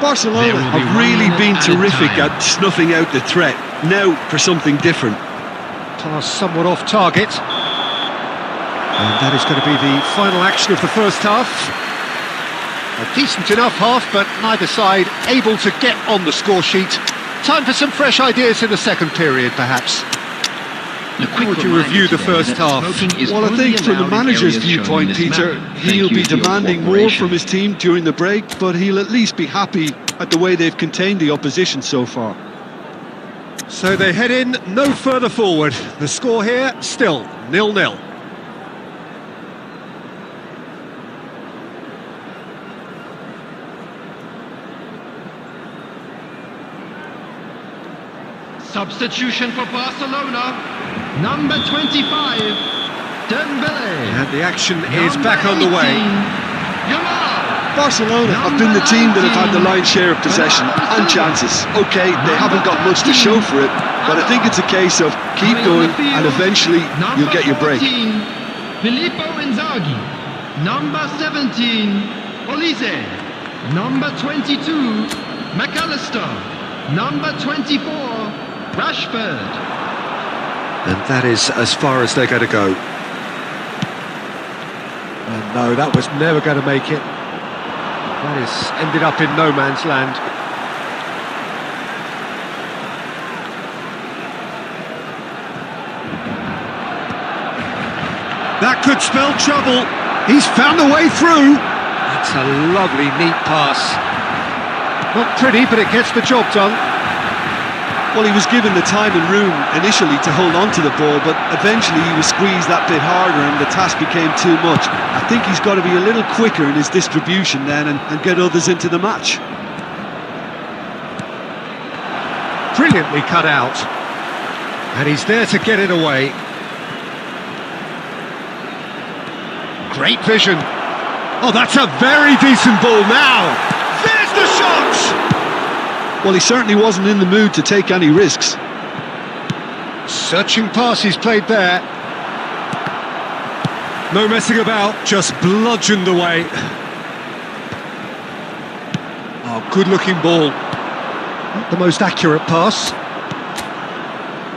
Barcelona have really been terrific at snuffing out the threat. Now for something different. Pass somewhat off target. And that is going to be the final action of the first half. A decent enough half, but neither side able to get on the score sheet. Time for some fresh ideas in the second period, perhaps. How would you review the first half? Well, I think from the manager's viewpoint, Peter, he'll be demanding more from his team during the break, but he'll at least be happy at the way they've contained the opposition so far. So they head in no further forward. The score here, still 0-0. Substitution for Barcelona, number 25, Dembele. And the action is back underway. Barcelona have been the team that have had the lion's share of possession and chances. OK, they haven't got much to show for it, But I think it's a case of keep going and eventually you'll get your break. Number 14, Filippo Inzaghi. Number 17, Olise. Number 22, McAllister. Number 24, Rashford. And that is as far as they're going to go. And no, that was never going to make it. That is ended up in no man's land. That could spell trouble. He's found a way through. That's a lovely, neat pass. Not pretty, but it gets the job done. Well, he was given the time and room initially to hold on to the ball, but eventually he was squeezed that bit harder and the task became too much. I think he's got to be a little quicker in his distribution then and get others into the match. Brilliantly cut out. And he's there to get it away. Great vision. Oh, that's a very decent ball now. There's the shot! Well, he certainly wasn't in the mood to take any risks. Searching pass he's played there. No messing about, just bludgeoned away. Oh, good-looking ball. Not the most accurate pass.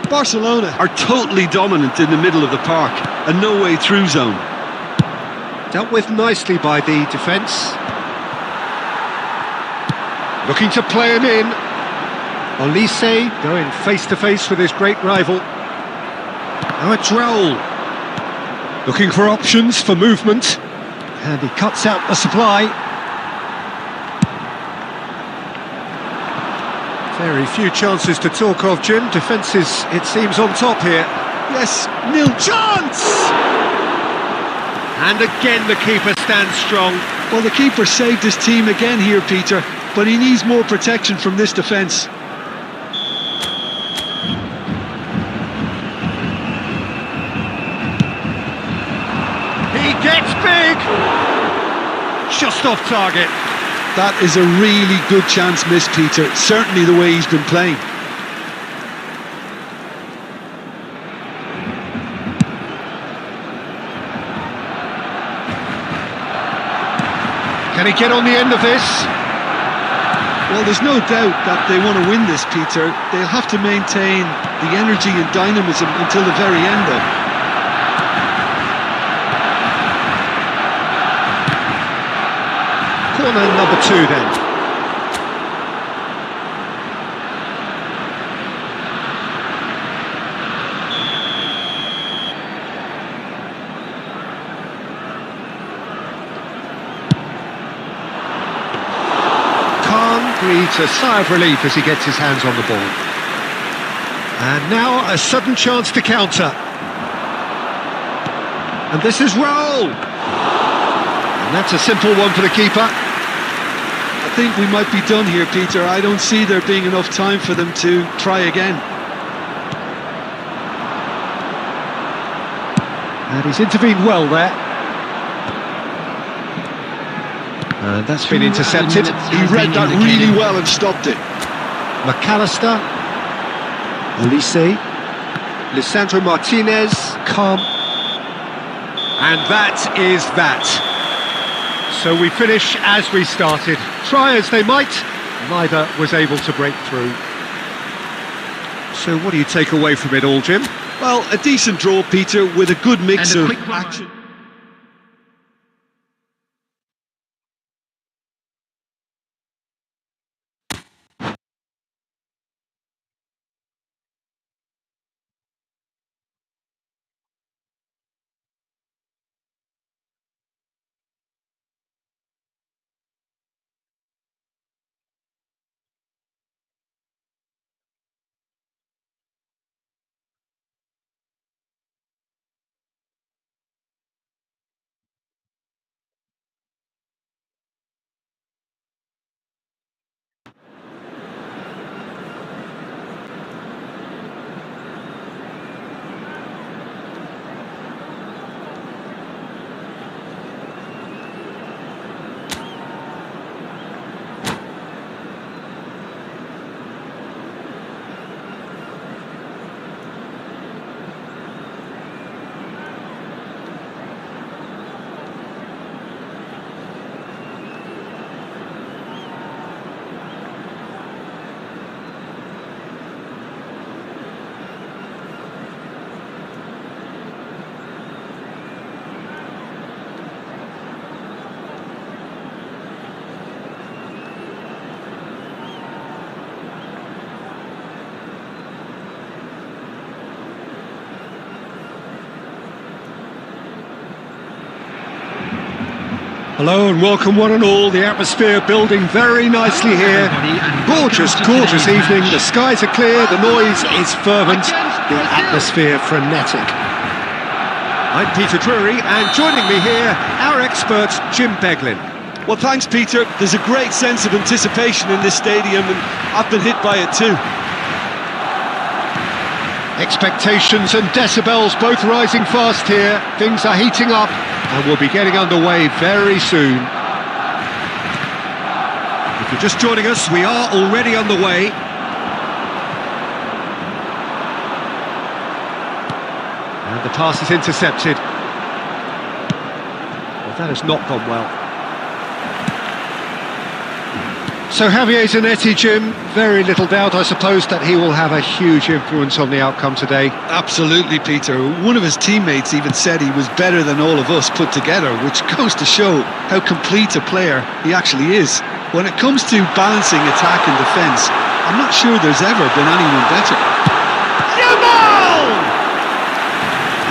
Barcelona are totally dominant in the middle of the park and no way through zone. Dealt with nicely by the defence. Looking to play him in. Olise going face-to-face with his great rival. Now it's Raul. Looking for options for movement. And he cuts out the supply. Very few chances to talk of, Jim. Defence is, it seems, on top here. Yes, nil chance! And again the keeper stands strong. Well, the keeper saved his team again here, Peter, but he needs more protection from this defence. He gets big! Just off target. That is a really good chance missed, Peter, certainly the way he's been playing. Can he get on the end of this? Well, there's no doubt that they want to win this, Peter. They'll have to maintain the energy and dynamism until the very end, though. Corner number 2 then. Breathes a sigh of relief as he gets his hands on the ball. And now a sudden chance to counter. And this is Raul. And that's a simple one for the keeper. I think we might be done here, Peter. I don't see there being enough time for them to try again. And he's intervened well there. And that's been intercepted. He read that really well and stopped it. McAllister, Olise, Lisandro Martinez, calm. And that is that. So we finish as we started. Try as they might, neither was able to break through. So what do you take away from it all, Jim? Well, a decent draw, Peter, with a good mix of action. Hello and welcome one and all. The atmosphere building very nicely here. Gorgeous, gorgeous evening. The skies are clear, the noise is fervent, the atmosphere frenetic. I'm Peter Drury, and joining me here, our expert Jim Beglin. Well, thanks, Peter. There's a great sense of anticipation in this stadium, and I've been hit by it too. Expectations and decibels both rising fast here. Things are heating up and we'll be getting underway very soon. If you're just joining us, we are already underway. And the pass is intercepted. Well, that has not gone well. So Javier Zanetti, Jim, very little doubt, I suppose, that he will have a huge influence on the outcome today. Absolutely, Peter. One of his teammates even said he was better than all of us put together, which goes to show how complete a player he actually is. When it comes to balancing attack and defence, I'm not sure there's ever been anyone better.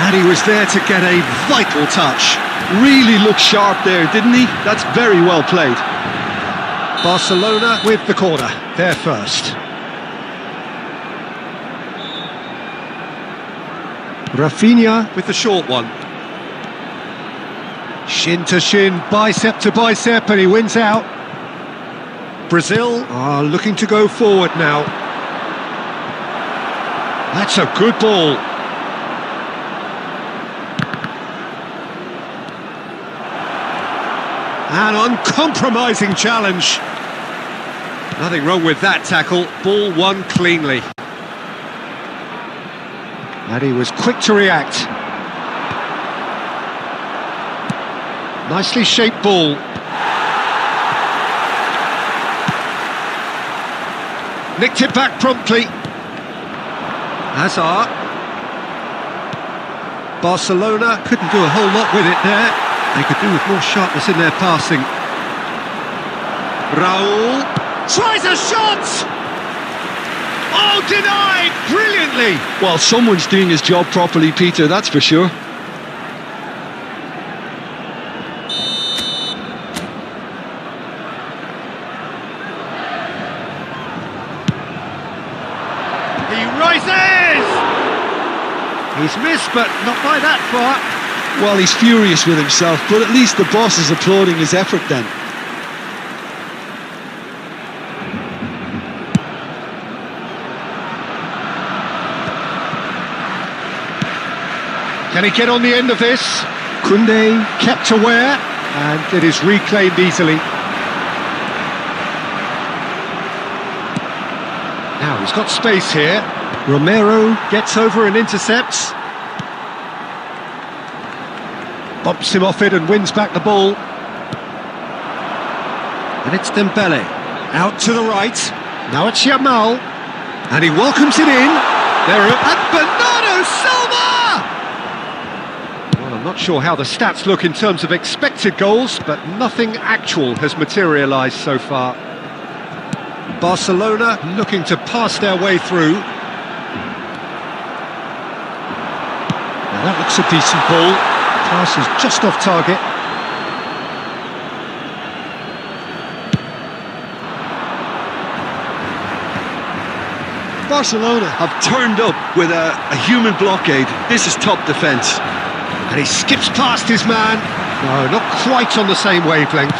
And he was there to get a vital touch. Really looked sharp there, didn't he? That's very well played. Barcelona with the corner, they're first. Rafinha with the short one. Shin to shin, bicep to bicep, and he wins out. Brazil are looking to go forward now. That's a good ball. An uncompromising challenge. Nothing wrong with that tackle. Ball won cleanly. And he was quick to react. Nicely shaped ball. Nicked it back promptly. Hazard. Barcelona couldn't do a whole lot with it there. They could do with more sharpness in their passing. Raul tries a shot! Oh, denied! Brilliantly! Well, someone's doing his job properly, Peter, that's for sure. He rises! He's missed, but not by that far. Well, he's furious with himself, but at least the boss is applauding his effort then. Can he get on the end of this? Koundé kept aware, and it is reclaimed easily. Now he's got space here. Romero gets over and intercepts. Bumps him off it and wins back the ball. And it's Dembele. Out to the right. Now it's Yamal. And he welcomes it in. There at Bernardo Silva! Well, I'm not sure how the stats look in terms of expected goals, but nothing actual has materialised so far. Barcelona looking to pass their way through. Now that looks a decent ball. Pass is just off target. Barcelona have turned up with a human blockade. This is top defence. And he skips past his man. No, not quite on the same wavelength.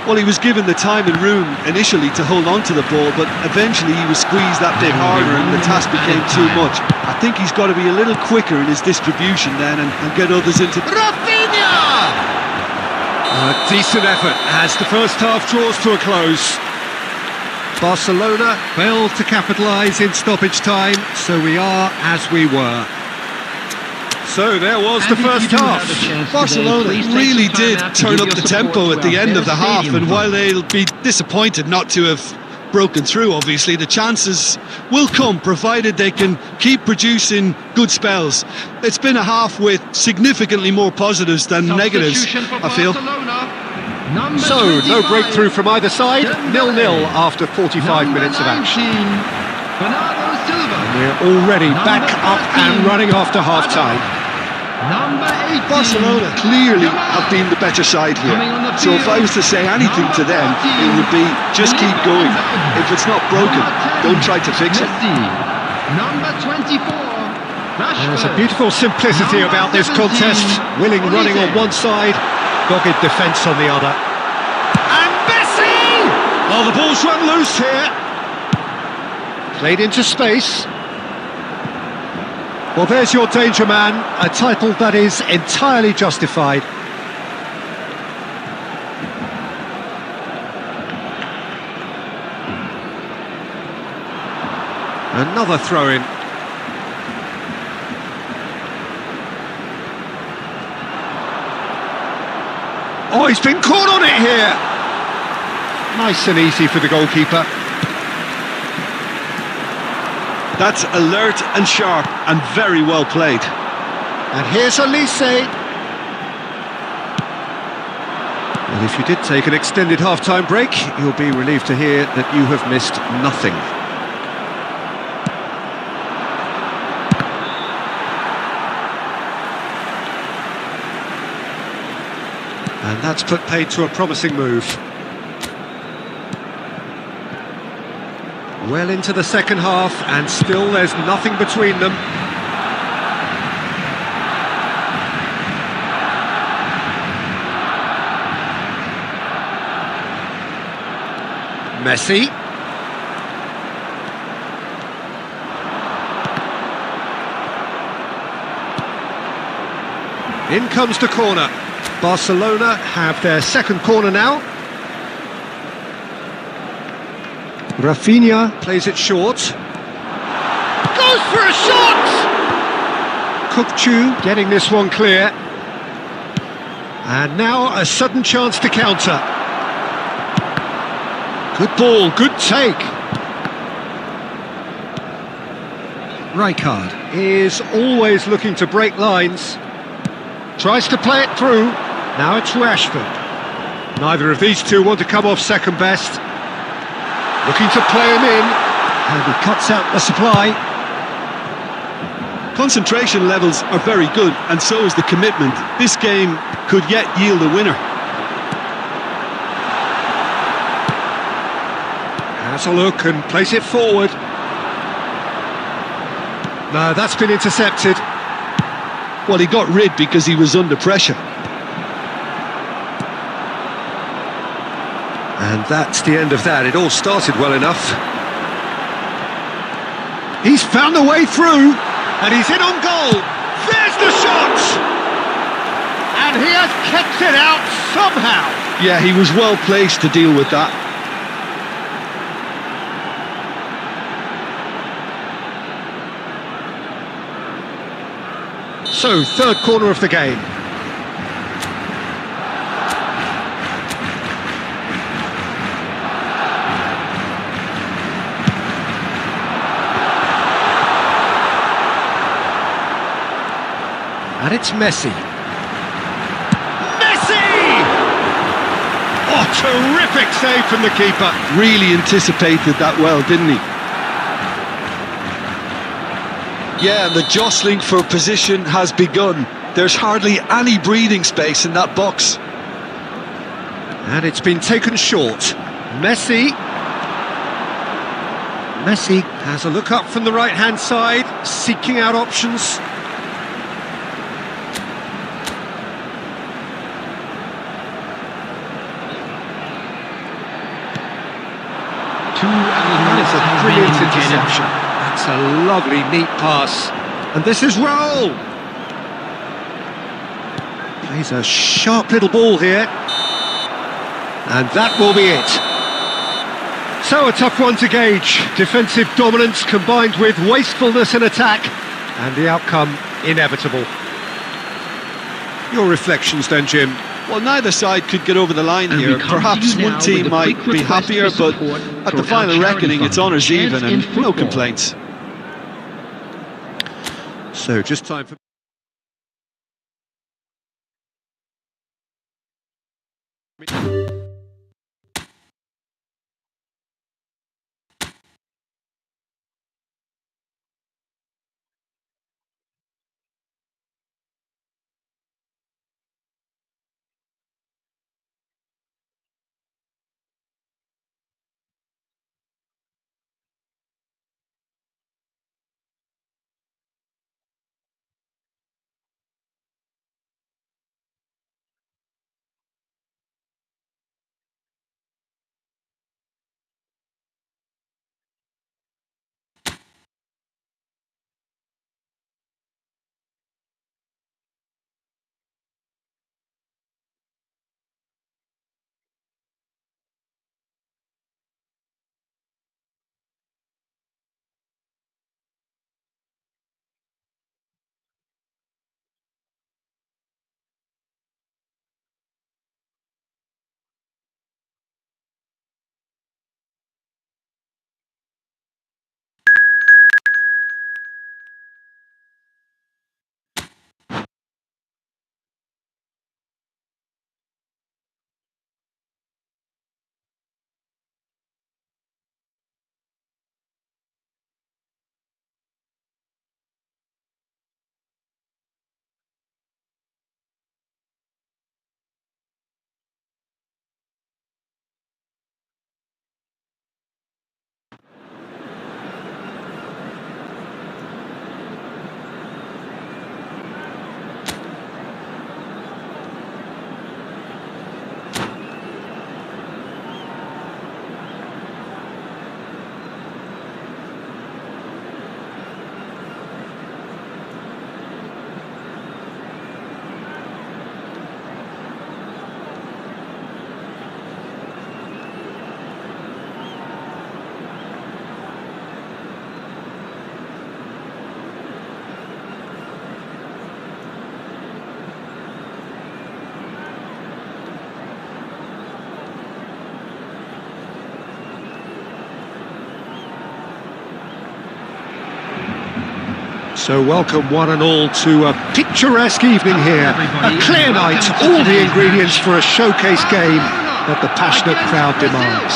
Well, he was given the time and room initially to hold on to the ball, but eventually he was squeezed that bit harder and the task became too much. I think he's got to be a little quicker in his distribution then and get others into... Rafinha! A decent effort as the first half draws to a close. Barcelona failed to capitalise in stoppage time, so we are as we were. So there was the first half. Barcelona really did turn up the tempo at the end of the half, and while they'll be disappointed not to have broken through, obviously, the chances will come, provided they can keep producing good spells. It's been a half with significantly more positives than negatives, I feel. So, no breakthrough from either side, 0-0 after 45 minutes of action. We're already back up and running after half-time. Number 18. Barcelona clearly have been the better side here. So if I was to say anything to them, it would be just keep going. If it's not broken, don't try to fix it. Number 24. There's a beautiful simplicity about this contest. Willing running on one side, dogged defence on the other. And Messi! Oh, the ball's run loose here. Played into space. Well, there's your danger man, a title that is entirely justified. Another throw-in. Oh, he's been caught on it here! Nice and easy for the goalkeeper. That's alert and sharp and very well played. And here's Elise. And if you did take an extended half-time break, you'll be relieved to hear that you have missed nothing. And that's put paid to a promising move. Well into the second half, and still there's nothing between them. Messi. In comes the corner. Barcelona have their second corner now. Rafinha plays it short. Goes for a shot! Kukçu getting this one clear. And now a sudden chance to counter. Good ball, good take. Rijkaard is always looking to break lines. Tries to play it through. Now it's Rashford. Neither of these two want to come off second best. Looking to play him in, and he cuts out the supply. Concentration levels are very good, and so is the commitment. This game could yet yield a winner. Has a look and plays it forward. No, that's been intercepted. Well, he got rid because he was under pressure. And that's the end of that. It all started well enough. He's found a way through, and he's in on goal. There's the shot! And he has kept it out somehow. Yeah, he was well placed to deal with that. So, third corner of the game. And it's Messi. Messi! Oh, terrific save from the keeper. Really anticipated that well, didn't he? Yeah, and the jostling for position has begun. There's hardly any breathing space in that box. And it's been taken short. Messi has a look up from the right-hand side, seeking out options. That is a brilliant interception. That's a lovely, neat pass. And this is Raul. Plays a sharp little ball here. And that will be it. So a tough one to gauge. Defensive dominance combined with wastefulness in attack. And the outcome inevitable. Your reflections then, Jim? Well, neither side could get over the line here. Perhaps one team might be happier, but at the final reckoning, it's honours even and no complaints. So just time for... So welcome one and all to a picturesque evening here. A clear night, all the ingredients for a showcase game that the passionate crowd demands.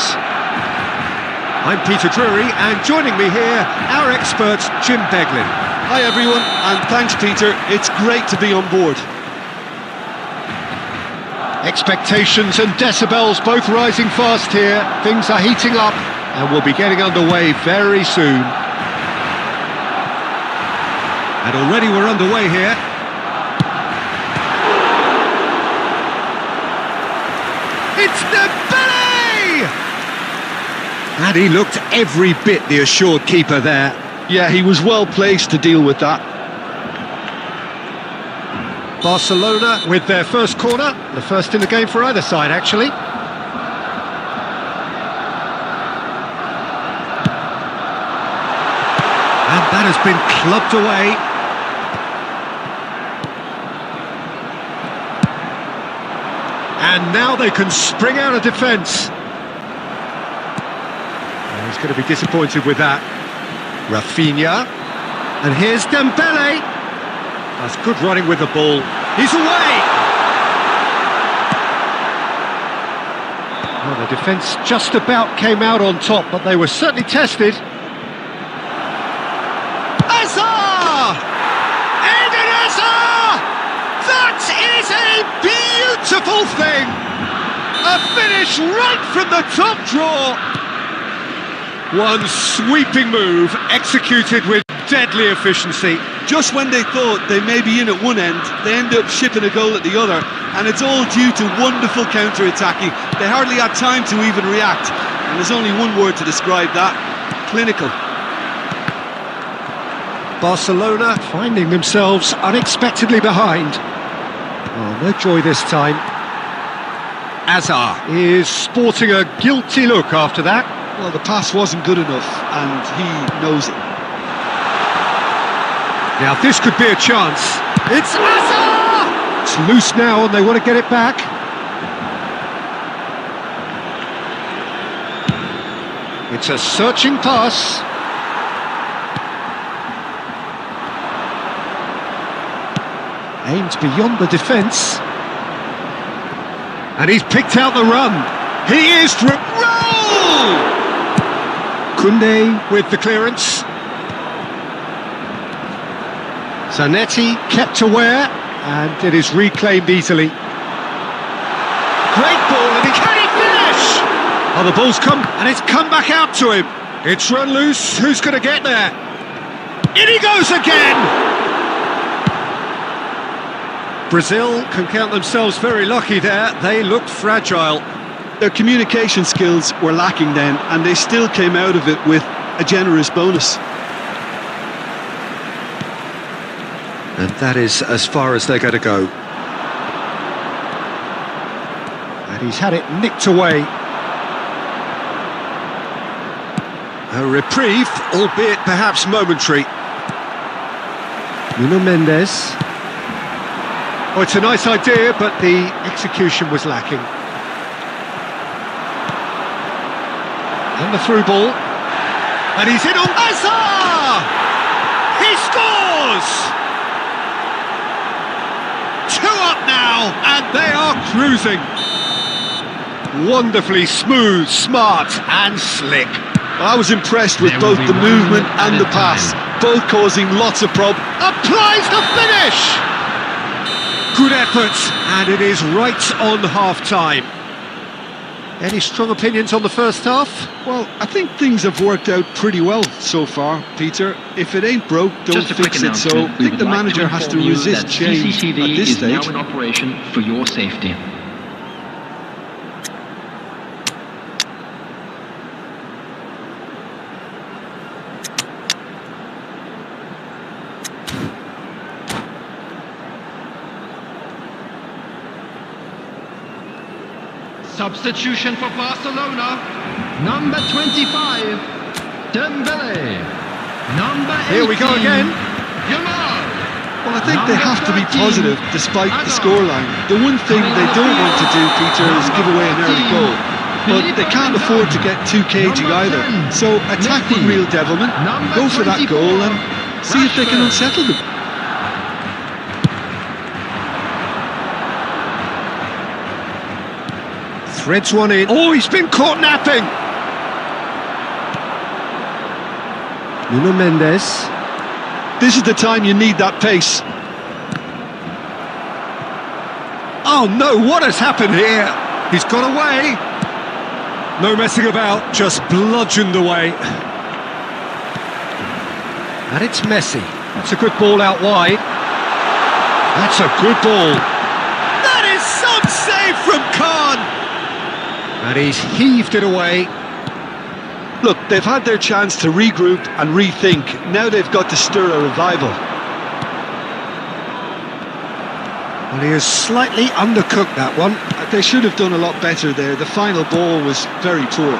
I'm Peter Drury, and joining me here, our expert Jim Beglin. Hi everyone, and thanks Peter, it's great to be on board. Expectations and decibels both rising fast here. Things are heating up and we'll be getting underway very soon. And already we're underway here. It's Dembele! And he looked every bit the assured keeper there. Yeah, he was well placed to deal with that. Barcelona with their first corner, the first in the game for either side actually. And that has been clubbed away. And now they can spring out of defence. He's going to be disappointed with that. Rafinha. And here's Dembele. That's good running with the ball. He's away! Well, the defence just about came out on top, but they were certainly tested. Hazard! Eden Hazard! That is a beautiful thing! A finish right from the top draw! One sweeping move, executed with deadly efficiency. Just when they thought they may be in at one end, they end up shipping a goal at the other, and it's all due to wonderful counter-attacking. They hardly had time to even react, and there's only one word to describe that: clinical. Barcelona finding themselves unexpectedly behind. Oh, no joy this time. Hazard is sporting a guilty look after that. Well, the pass wasn't good enough, and he knows it. Now this could be a chance. It's Hazard! It's loose now and they want to get it back. It's a searching pass. Aimed beyond the defence. And he's picked out the run. He is through. Roll! Koundé with the clearance. Zanetti kept aware, and it is reclaimed easily. Great ball, and can he finish? Oh, the ball's come, and it's come back out to him. It's run loose, who's going to get there? In he goes again! Brazil can count themselves very lucky there, they looked fragile. Their communication skills were lacking then, and they still came out of it with a generous bonus. And that is as far as they're going to go. And he's had it nicked away. A reprieve, albeit perhaps momentary. Nuno Mendes. Oh, it's a nice idea, but the execution was lacking. And the through ball. And he's in on Hazard! He scores! 2 up now, and they are cruising. Wonderfully smooth, smart and slick. I was impressed with both the movement and the pass, both causing lots of problems. Applies the finish! Good effort, and it is right on half-time. Any strong opinions on the first half? Well, I think things have worked out pretty well so far, Peter. If it ain't broke, don't fix it. So I think the manager has to resist change at this stage. CCTV is now in operation for your safety. Substitution for Barcelona. Number 25, Dembele. Number 18, Here we go again. Neymar. Well, I think they have to be positive despite the scoreline. The one thing they don't want to do, Peter, is give away an early goal. But they can't afford to get too cagey either. So attack with real devilment, go for that goal and See if they can unsettle them. Threads one in. Oh, he's been caught napping! Nuno Mendes. This is the time you need that pace. Oh no, what has happened here? He's got away. No messing about, just bludgeoned away. And it's Messi. That's a good ball out wide. That's a good ball. That is some save from Khan. And he's heaved it away. Look, they've had their chance to regroup and rethink. Now they've got to stir a revival. Well, he has slightly undercooked that one. They should have done a lot better there. The final ball was very poor.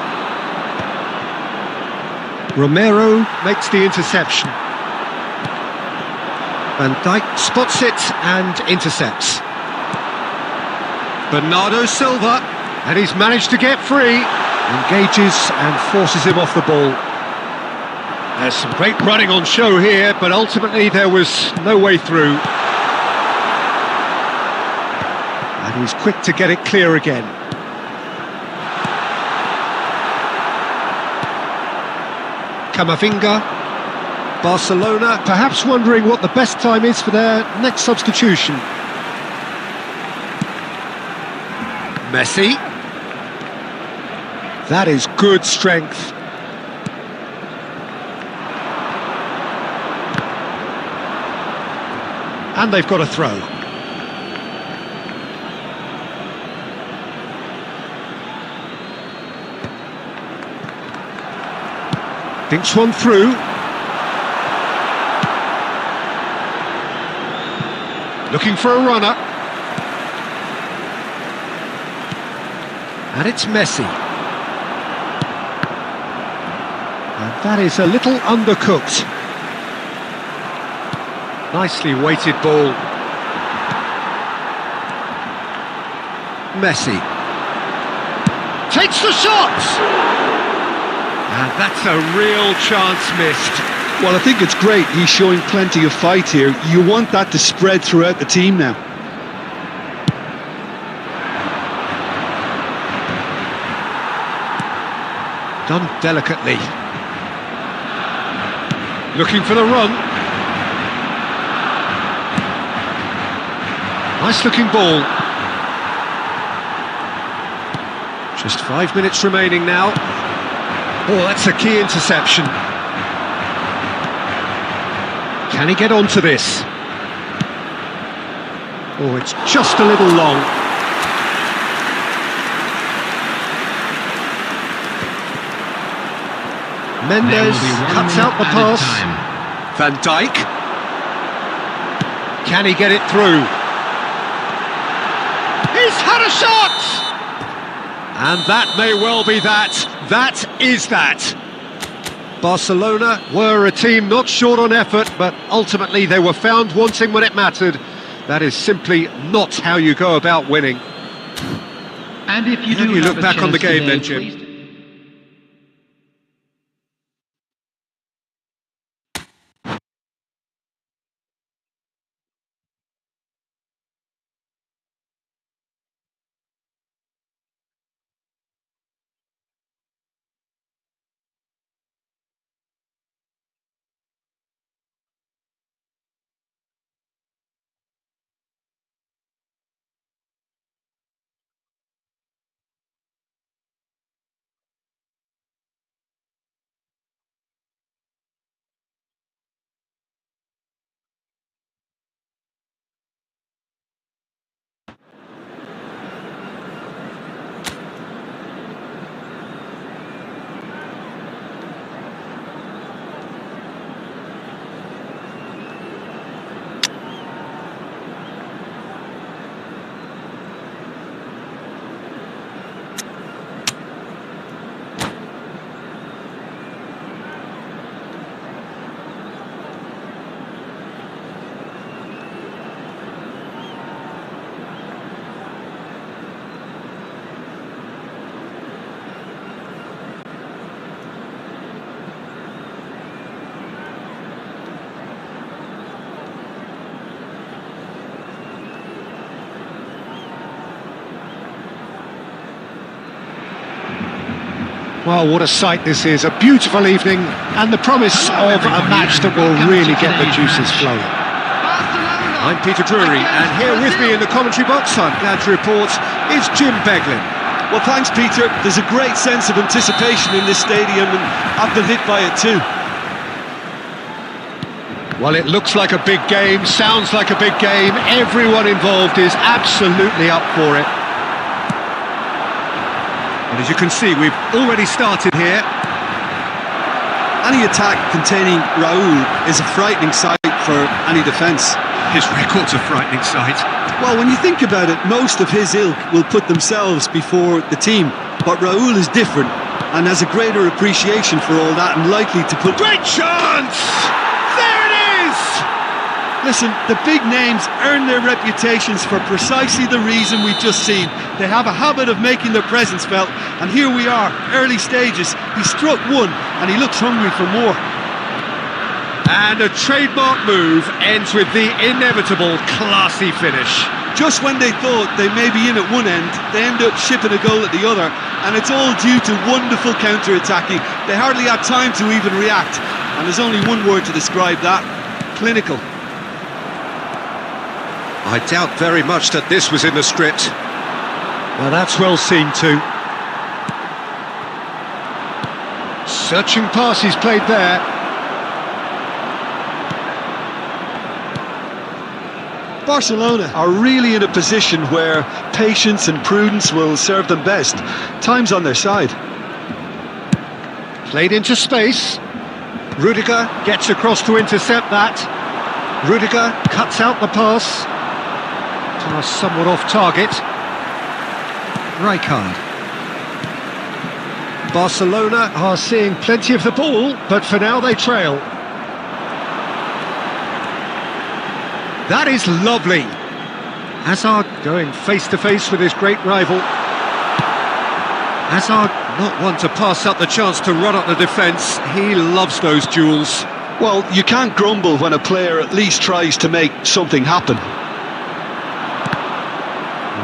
Romero makes the interception. Van Dijk spots it and intercepts. Bernardo Silva, and he's managed to get free. Engages and forces him off the ball. There's some great running on show here, but ultimately there was no way through. And he's quick to get it clear again. Camavinga. Barcelona perhaps wondering what the best time is for their next substitution. Messi. That is good strength. And they've got a throw. Dinks one through. Looking for a runner. And it's Messi. And that is a little undercooked. Nicely weighted ball. Messi. Takes the shot! And that's a real chance missed. Well, I think it's great. He's showing plenty of fight here. You want that to spread throughout the team now. Done delicately. Looking for the run. Nice looking ball. Just 5 minutes remaining now. Oh, that's a key interception. Can he get onto this? Oh, it's just a little long. Mendes cuts out the pass. Van Dijk. Can he get it through? He's had a shot! And that may well be that. That is that. Barcelona were a team not short on effort, but ultimately they were found wanting when it mattered. That is simply not how you go about winning. And if you do you have look a back on the chance game then, today, Jim. please Well, what a sight this is. A beautiful evening and the promise of a match that will really get the juices flowing. I'm Peter Drury, and here with me in the commentary box, I'm glad to report, is Jim Beglin. Well, thanks, Peter. There's a great sense of anticipation in this stadium, and I've been hit by it too. Well, it looks like a big game, sounds like a big game. Everyone involved is absolutely up for it. And as you can see, we've already started here. Any attack containing Raul is a frightening sight for any defence. His record's a frightening sight. Well, when you think about it, most of his ilk will put themselves before the team. But Raul is different and has a greater appreciation for all that and likely to put... Great chance! There it is! Listen, the big names earn their reputations for precisely the reason we've just seen. They have a habit of making their presence felt, and here we are, early stages. He struck one, and he looks hungry for more. And a trademark move ends with the inevitable classy finish. Just when they thought they may be in at one end, they end up shipping a goal at the other, and it's all due to wonderful counter-attacking. They hardly had time to even react, and there's only one word to describe that: clinical. I doubt very much that this was in the script. Well, that's well seen too. Searching pass he's played there. Barcelona are really in a position where patience and prudence will serve them best. Time's on their side. Played into space. Rudiger gets across to intercept that. Rudiger cuts out the pass. Pass somewhat off target. Rijkaard. Barcelona are seeing plenty of the ball, but for now they trail. That is lovely. Hazard going face-to-face with his great rival. Hazard not one to pass up the chance to run up the defence. He loves those duels. Well, you can't grumble when a player at least tries to make something happen.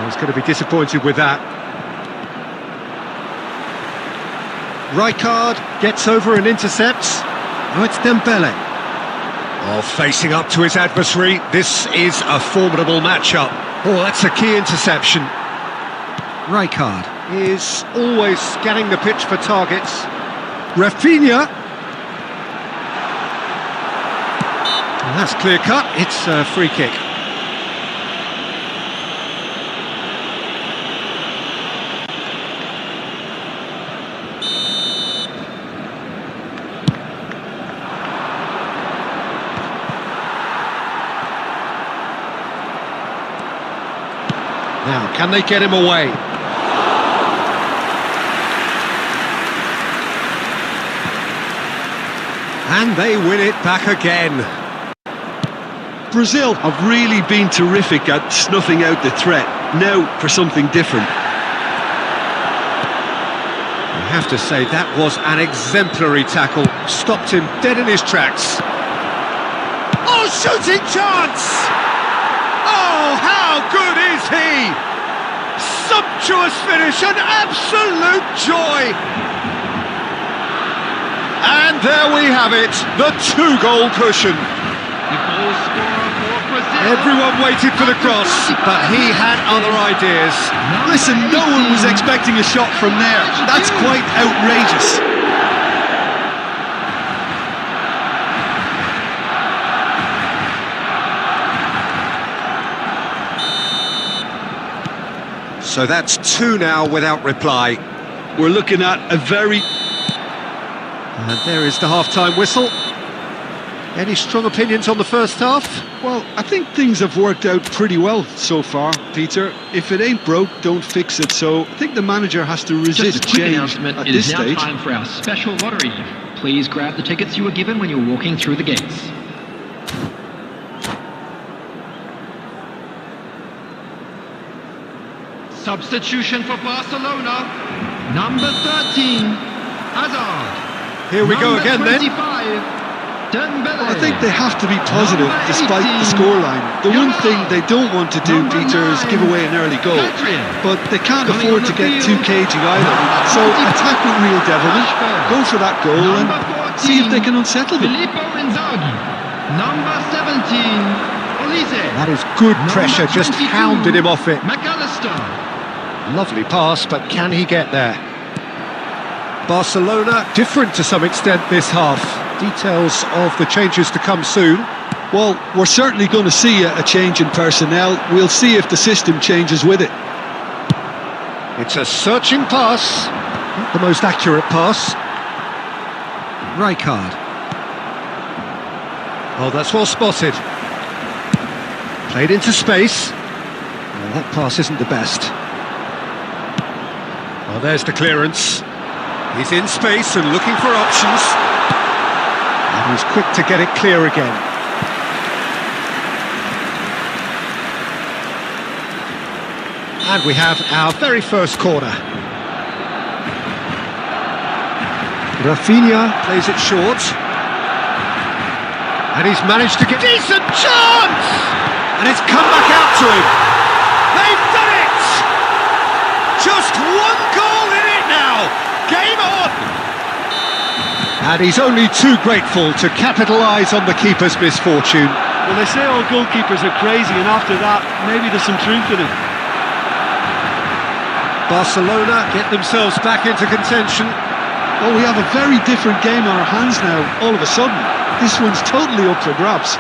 He's going to be disappointed with that. Rijkaard gets over and intercepts. Now it's Dembele. Oh, facing up to his adversary. This is a formidable matchup. Oh, that's a key interception. Rijkaard is always scanning the pitch for targets. Rafinha. And that's clear cut. It's a free kick. Now, can they get him away? And they win it back again. Brazil have really been terrific at snuffing out the threat. Now for something different. I have to say, that was an exemplary tackle. Stopped him dead in his tracks. Oh, shooting chance! Oh, how good is he? Sumptuous finish, an absolute joy! And there we have it, the two-goal cushion. The goal scorer for Brazil. Everyone waited for the cross, but he had other ideas. Listen, no one was expecting a shot from there. That's quite outrageous. So that's two now without reply. We're looking at a very... And there is the half-time whistle. Any strong opinions on the first half? Well, I think things have worked out pretty well so far, Peter. If it ain't broke, don't fix it. So I think the manager has to resist Just a quick change announcement. at It this is now stage. time for our special lottery. Please grab the tickets you were given when you were walking through the gates. Substitution for Barcelona. Number 13, Hazard. Here we go Number again 25, then. Dembele. I think they have to be positive despite the scoreline. The one thing they don't want to do, Peter, is give away an early goal. But they can't afford to get too cagey either. So attack with real devilment, go for that goal and see if they can unsettle them. Filippo Inzaghi. Number 17, Olise. That is good pressure, just 22, hounded him off it. McAllister. Lovely pass, but can he get there? Barcelona different to some extent this half. Details of the changes to come soon. Well, we're certainly going to see a change in personnel. We'll see if the system changes with it. It's a searching pass. Not the most accurate pass. Rijkaard. Oh, that's well spotted. Played into space. Well, that pass isn't the best. Well, there's the clearance. He's in space and looking for options. And he's quick to get it clear again. And we have our very first corner. Rafinha plays it short. And he's managed to get... Decent chance! And it's come back out to him. They've done it! Just one goal in it now. Game on! And he's only too grateful to capitalise on the keeper's misfortune. Well, they say all goalkeepers are crazy, and after that, maybe there's some truth in it. Barcelona get themselves back into contention. Oh, we have a very different game on our hands now, all of a sudden. This one's totally up for grabs.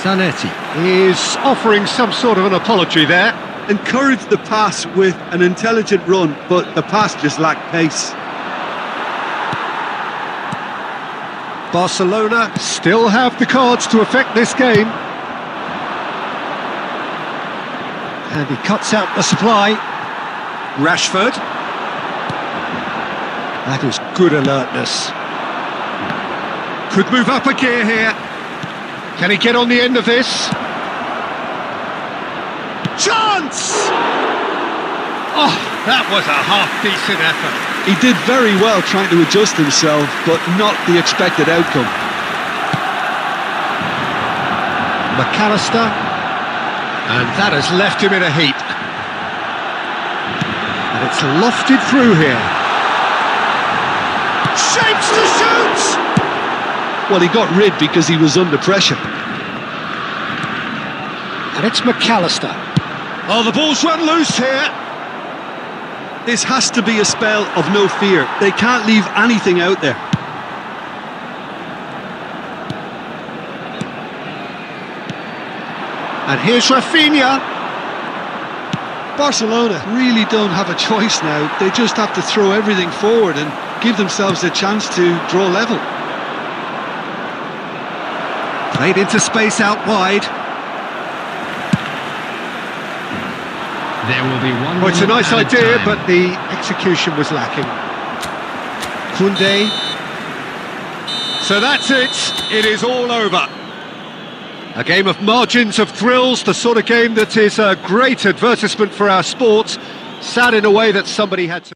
Zanetti is offering some sort of an apology there. Encouraged the pass with an intelligent run, but the pass just lacked pace. Barcelona still have the cards to affect this game. And he cuts out the supply. Rashford. That is good alertness. Could move up a gear here. Can he get on the end of this? Chance! Oh, that was a half-decent effort. He did very well trying to adjust himself, but not the expected outcome. McAllister. And that has left him in a heap. And it's lofted through here. Shapes to shoot! Well, he got rid because he was under pressure. And it's McAllister. Oh, the ball's run loose here. This has to be a spell of no fear. They can't leave anything out there. And here's Rafinha. Barcelona really don't have a choice now. They just have to throw everything forward and give themselves a chance to draw level. Played into space out wide. There will be one. Well, it's a nice minute at idea, time. but the execution was lacking. Koundé. So that's it. It is all over. A game of margins of thrills, the sort of game that is a great advertisement for our sport. Sad in a way that somebody had to...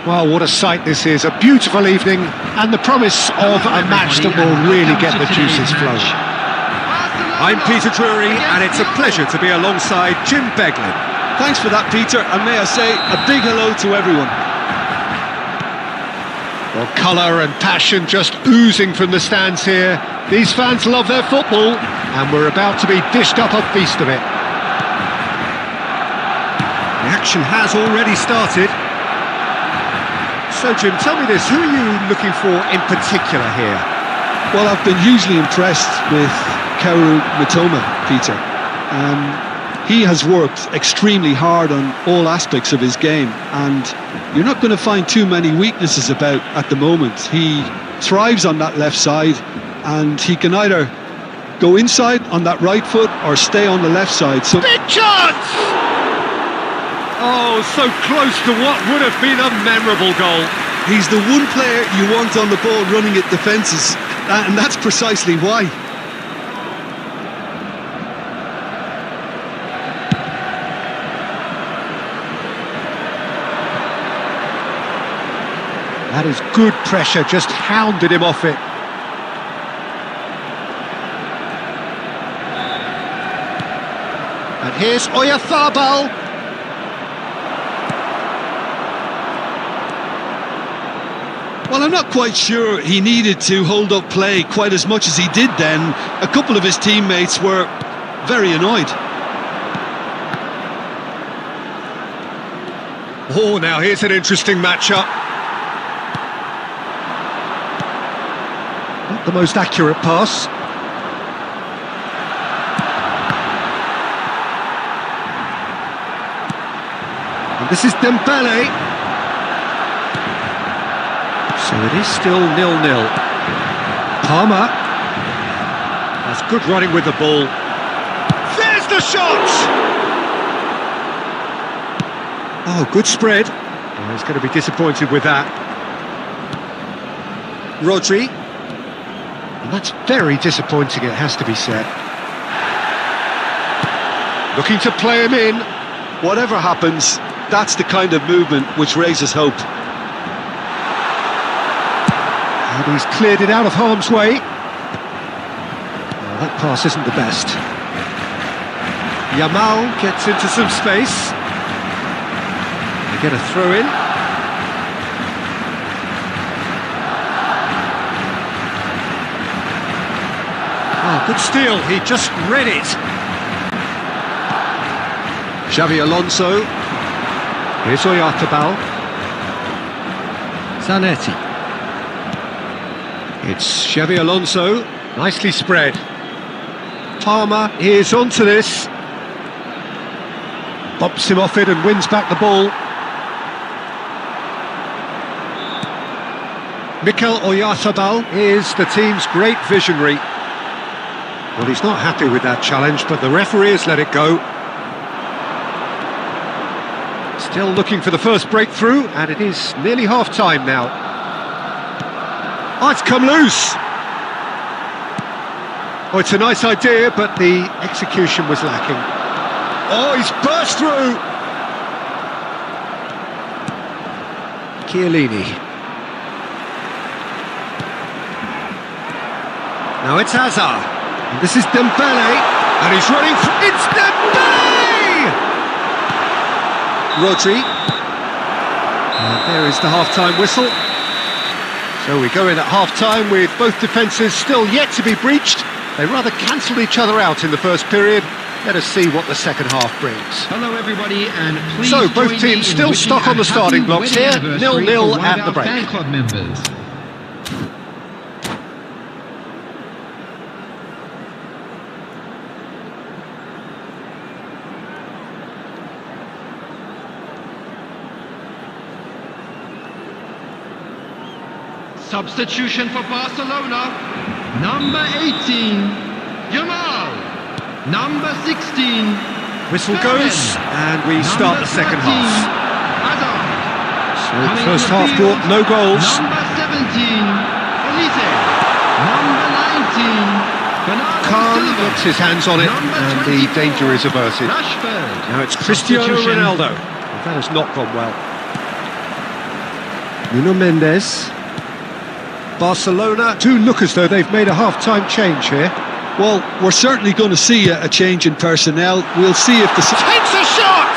Well, what a sight this is, a beautiful evening, and the promise of a match that will really get the juices flowing. I'm Peter Drury, and it's a pleasure to be alongside Jim Beglin. Thanks for that, Peter, and may I say a big hello to everyone. Well, colour and passion just oozing from the stands here. These fans love their football, and we're about to be dished up a feast of it. The action has already started. So, Jim, tell me this, who are you looking for in particular here? Well, I've been hugely impressed with Kaoru Mitoma, Peter. He has worked extremely hard on all aspects of his game, and you're not going to find too many weaknesses about at the moment. He thrives on that left side, and he can either go inside on that right foot or stay on the left side. So Big chance! Oh, so close to what would have been a memorable goal. he's the one player you want on the ball running at defences, and that's precisely why. That is good pressure, just hounded him off it. And here's Oyarzabal. Well, I'm not quite sure he needed to hold up play quite as much as he did then. A couple of his teammates were very annoyed. Oh, now here's an interesting matchup. Not the most accurate pass. And this is Dembele. So it is still 0-0. Palmer. That's good running with the ball. There's the shot! Oh, good spread. Oh, he's going to be disappointed with that. Rodri. And that's very disappointing, it has to be said. Looking to play him in. Whatever happens, that's the kind of movement which raises hope. And he's cleared it out of harm's way. Well, that pass isn't the best. Yamal gets into some space. They get a throw in. Oh, good steal, he just read it. Xavi Alonso. Here's Oyarzabal. Zanetti. It's Xavi Alonso, nicely spread. Palmer is onto this. Bumps him off it and wins back the ball. Mikel Oyarzabal is the team's great visionary. Well, he's not happy with that challenge, but the referee has let it go. Still looking for the first breakthrough, and it is nearly half-time now. Oh, it's come loose. Oh, it's a nice idea, but the execution was lacking. Oh, he's burst through. Chiellini. Now it's Hazard. And this is Dembele. And he's running. It's Dembele! Rodri. And there is the half-time whistle. So we go in at half-time with both defences still yet to be breached. They rather cancelled each other out in the first period. Let us see what the second half brings. Hello everybody, and please So both join teams me in still wishing stuck on the a starting happy blocks wedding here, anniversary 0-0 for one at of the our break. fan club members. Substitution for Barcelona, number 18, Yamal, number 16, Whistle Perez. goes, and we start the second Number 13, half. Hazard. So Coming the first to the half field, brought no goals. Number 17, Olise. Number 19, Bernardo Khan Silva. gets his hands on it, Number and the 24, danger is averted. Rashford. Now it's Cristiano Substitution. Ronaldo. That has not gone well. Nuno Mendes. Barcelona do look as though they've made a half-time change here. Well, we're certainly going to see a change in personnel. We'll see if the... Takes a shot!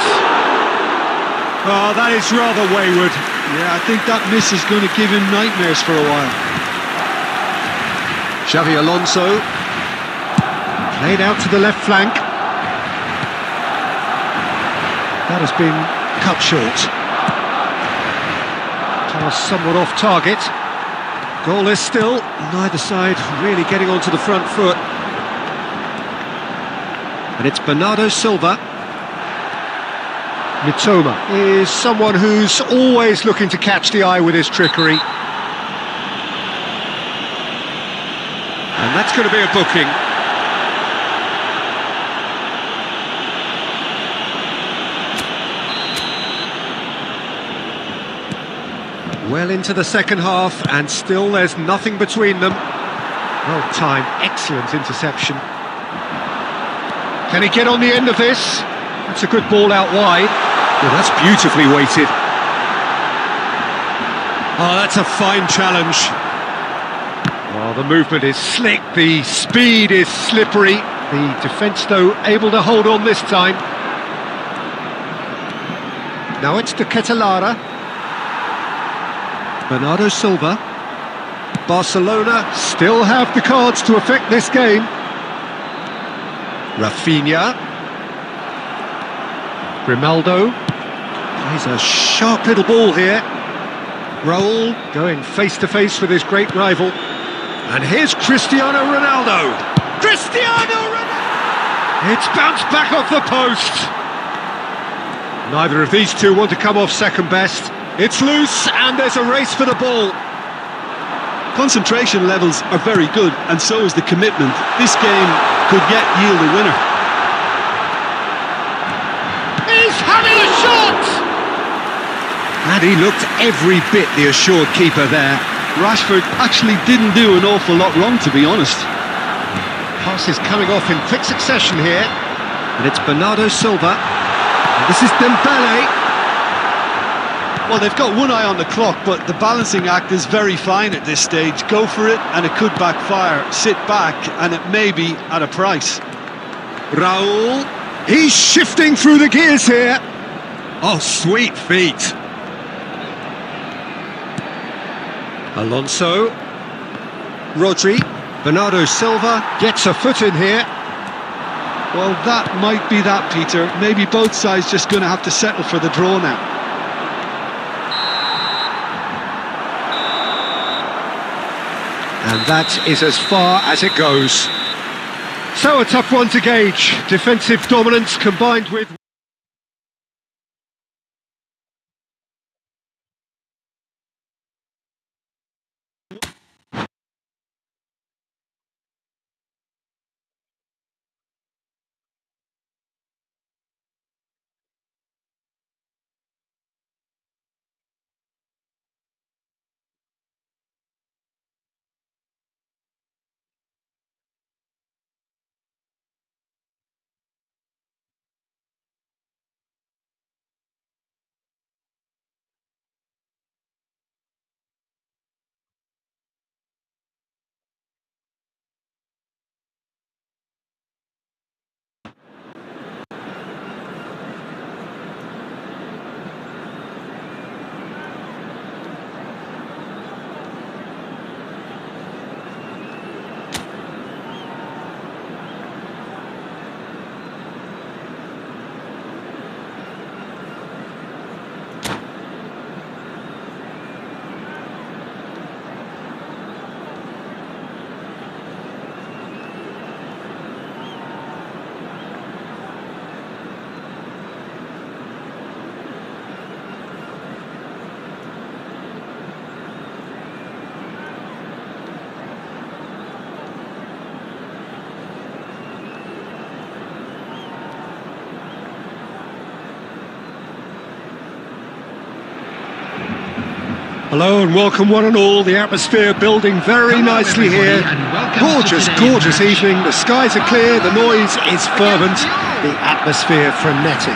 Oh, that is rather wayward. Yeah, I think that miss is going to give him nightmares for a while. Xavi Alonso. Played out to the left flank. That has been cut short. Pass somewhat off target. Goalless still, neither side really getting onto the front foot. And it's Bernardo Silva. Mitoma is someone who's always looking to catch the eye with his trickery. And that's going to be a booking. Well into the second half, and still there's nothing between them. Well timed, excellent interception. Can he get on the end of this? That's a good ball out wide. Well, that's beautifully weighted. Oh, that's a fine challenge. Oh, the movement is slick, the speed is slippery. The defence, though, able to hold on this time. Now it's to Ketelara. Bernardo Silva. Barcelona still have the cards to affect this game. Rafinha. Grimaldo. Plays a sharp little ball here. Raul going face to face with his great rival. And here's Cristiano Ronaldo. Cristiano Ronaldo! It's bounced back off the post. Neither of these two want to come off second best. It's loose, and there's a race for the ball. Concentration levels are very good, and so is the commitment. This game could yet yield a winner. He's having a shot! And he looked every bit the assured keeper there. Rashford actually didn't do an awful lot wrong, to be honest. Pass is coming off in quick succession here. And it's Bernardo Silva. And this is Dembele. Well, they've got one eye on the clock, but the balancing act is very fine at this stage. Go for it, and it could backfire. Sit back, and it may be at a price. Raul. He's shifting through the gears here. Oh, sweet feet. Alonso. Rodri. Bernardo Silva gets a foot in here. Well, that might be that, Peter. Maybe both sides just going to have to settle for the draw now. And that is as far as it goes. So a tough one to gauge. Defensive dominance combined with... Hello and welcome one and all. The atmosphere building very nicely here. Gorgeous, gorgeous evening. The skies are clear, the noise is fervent, the atmosphere frenetic.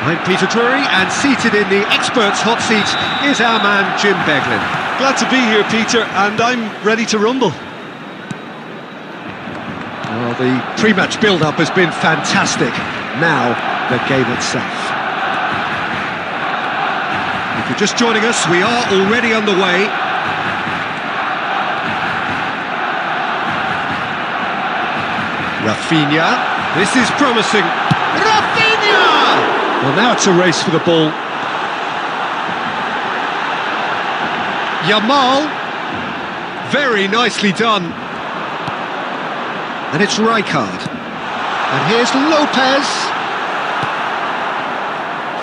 I'm Peter Drury, and seated in the experts' hot seat is our man Jim Beglin. Glad to be here, Peter, and I'm ready to rumble. Well, the pre-match build-up has been fantastic. Now, the game itself. If you're just joining us, we are already underway. Rafinha, this is promising. Rafinha! Well, now it's a race for the ball. Yamal, very nicely done. And it's Rijkaard. And here's Lopez.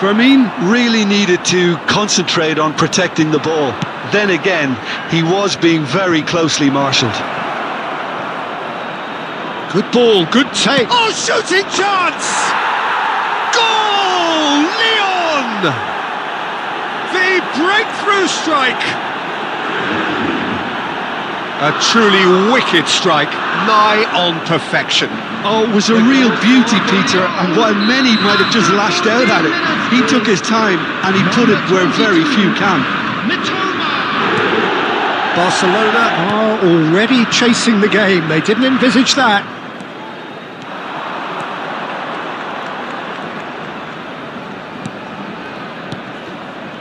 Firmino really needed to concentrate on protecting the ball. Then again, he was being very closely marshalled. Good ball, good take. Oh, shooting chance! Goal! Leon! The breakthrough strike! A truly wicked strike, nigh on perfection. Oh, it was a real beauty, Peter, and while many might have just lashed out at it, he took his time and he put it where very few can. Barcelona are already chasing the game. They didn't envisage that.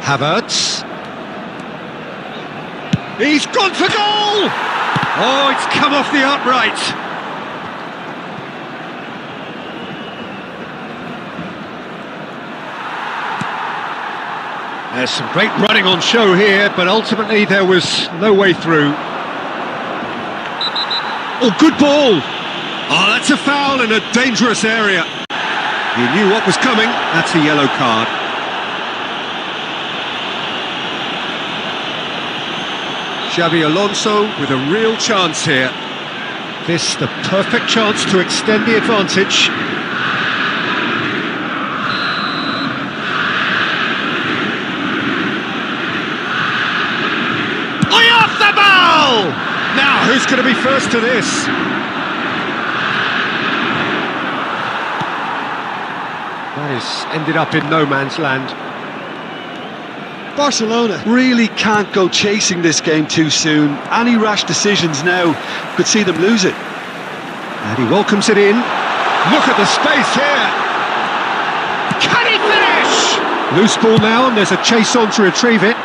Havertz. He's gone for goal! Oh, it's come off the upright. There's some great running on show here, but ultimately there was no way through. Oh, good ball! Oh, that's a foul in a dangerous area. He knew what was coming. That's a yellow card. Xabi Alonso with a real chance here. This the perfect chance to extend the advantage. Oyarzabal! Now, who's going to be first to this? That has ended up in no man's land. Barcelona really can't go chasing this game too soon. Any rash decisions now could see them lose it. And he welcomes it in. Look at the space here. Can he finish? Loose ball now, and there's a chase on to retrieve it.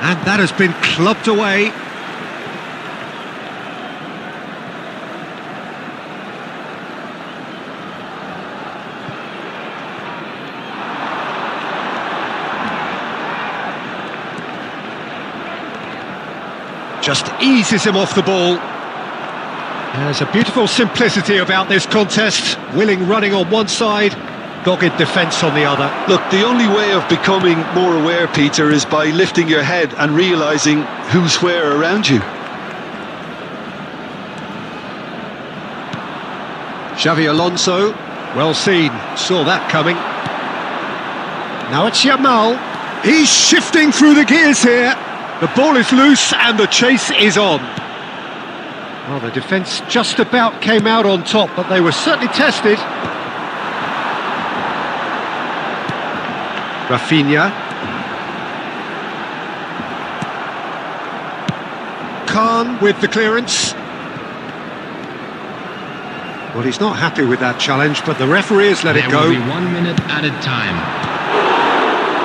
And that has been clubbed away. Just eases him off the ball. There's a beautiful simplicity about this contest. Willing running on one side, dogged defence on the other. Look, the only way of becoming more aware, Peter, is by lifting your head and realising who's where around you. Xabi Alonso, well seen, saw that coming. Now it's Yamal. He's shifting through the gears here. The ball is loose and the chase is on. Well, the defence just about came out on top, but they were certainly tested. Rafinha. Khan with the clearance. Well, he's not happy with that challenge, but the referee has let it go. There will be 1 minute added time.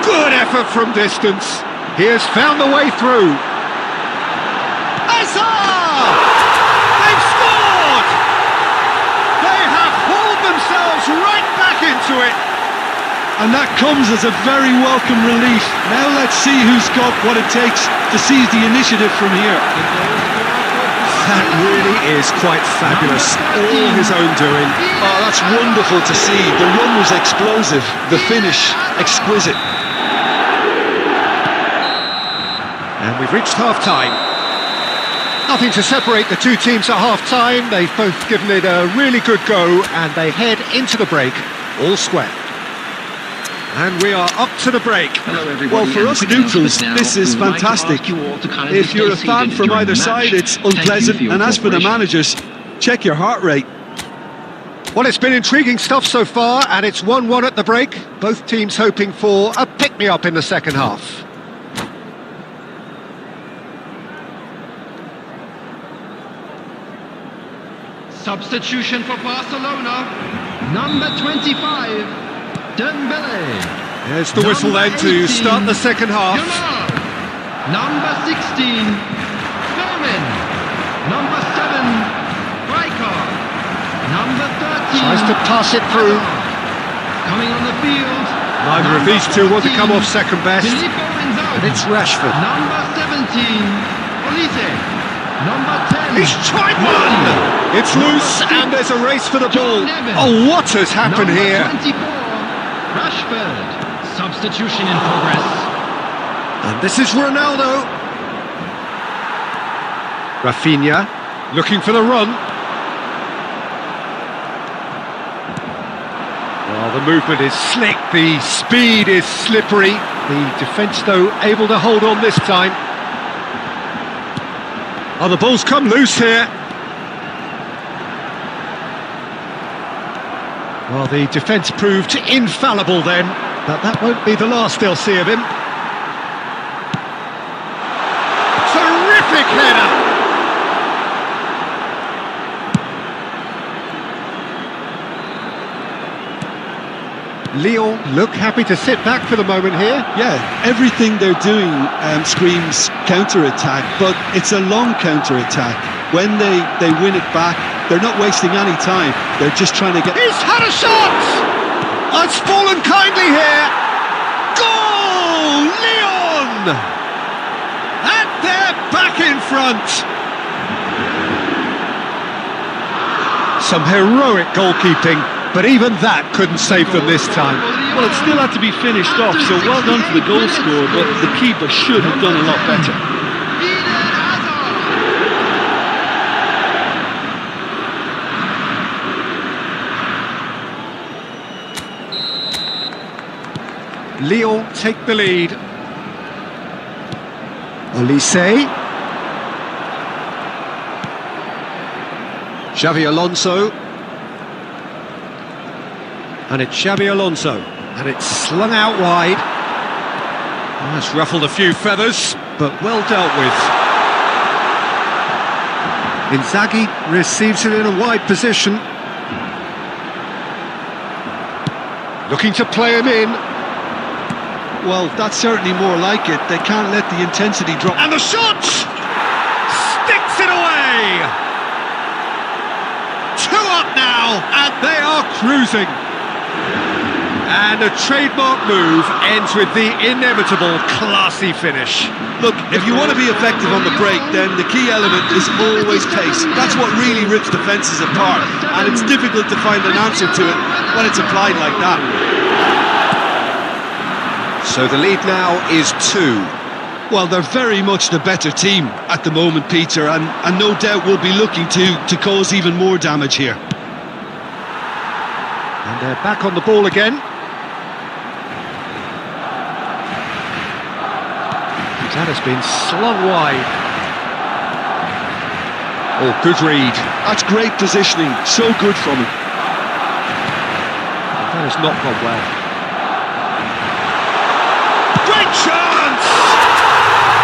Good effort from distance. He has found the way through. Hazard! They've scored! They have hauled themselves right back into it. And that comes as a very welcome relief. Now let's see who's got what it takes to seize the initiative from here. That really is quite fabulous. All his own doing. Oh, that's wonderful to see. The run was explosive. The finish, exquisite. And we've reached half-time. Nothing to separate the two teams at half-time. They've both given it a really good go, and they head into the break all square. And we are up to the break. Hello, everybody. Well, for us neutrals, this is fantastic. If you're a fan from either side, it's unpleasant. And as for the managers, check your heart rate. Well, it's been intriguing stuff so far, and it's 1-1 at the break. Both teams hoping for a pick-me-up in the second half. Substitution for Barcelona. Number 25, Dembele. There's the whistle then to start the second half. Neymar. Number 16, Firmin. Number 7, Riker. Number 13. Tries to pass it through. Coming on the field. Neither of these two want to come off second best. Filippo Inzaghi. And it's Rashford. Number 17, Olise. Number 10. He's tried one! It's loose and there's a race for the ball. Oh, what has happened Number here? 24, Rashford. Substitution in progress. And this is Ronaldo. Rafinha looking for the run. Well, the movement is slick, the speed is slippery. The defence, though, able to hold on this time. Oh, the ball's come loose here. Well, the defence proved infallible then, but that won't be the last they'll see of him. Terrific header! Lyon look happy to sit back for the moment here. Yeah, everything they're doing screams counter-attack, but it's a long counter-attack. When they win it back, they're not wasting any time. They're just trying to get... He's had a shot! Oh, it's fallen kindly here. Goal! Lyon! And they're back in front. Some heroic goalkeeping, but even that couldn't save them this time. Well, it still had to be finished off, so well done to the goal scorer, but the keeper should have done a lot better. Lyon take the lead. Olise. Xavi Alonso. And it's Xabi Alonso, and it's slung out wide. Oh, that's ruffled a few feathers, but well dealt with. Inzaghi receives it in a wide position. Looking to play him in. Well, that's certainly more like it. They can't let the intensity drop. And the shot! Sticks it away! 2 up now, and they are cruising. And a trademark move ends with the inevitable classy finish. Look, if you want to be effective on the break, then the key element is always pace. That's what really rips defences apart, and it's difficult to find an answer to it when it's applied like that. So the lead now is 2. Well, they're very much the better team at the moment, Peter, and no doubt will be looking to cause even more damage here. And they're back on the ball again. That has been slung wide. Oh, good read. That's great positioning, so good from him. That has not gone well. Great chance!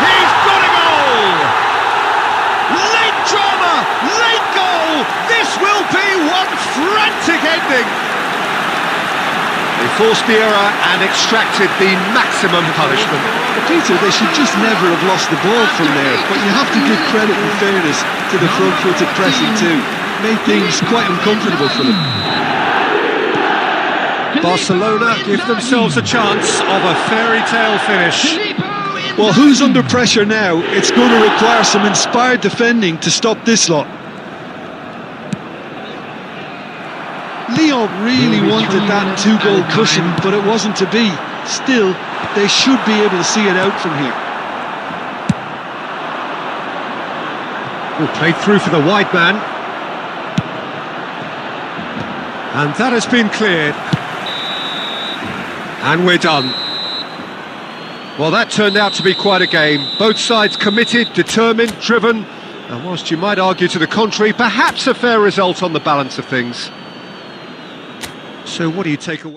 He's got a goal! Late drama, late goal! This will be one frantic ending! They forced the error and extracted the maximum punishment. Peter, they should just never have lost the ball from there, but you have to give credit and fairness to the front-footed pressing too. Made things quite uncomfortable for them. Barcelona give themselves a chance of a fairy tale finish. Well, who's under pressure now? It's going to require some inspired defending to stop this lot. Lyon really wanted that 2-goal cushion, but it wasn't to be. Still, they should be able to see it out from here. Played through for the wide man. And that has been cleared. And we're done. Well, that turned out to be quite a game. Both sides committed, determined, driven. And whilst you might argue to the contrary, perhaps a fair result on the balance of things. So what do you take away?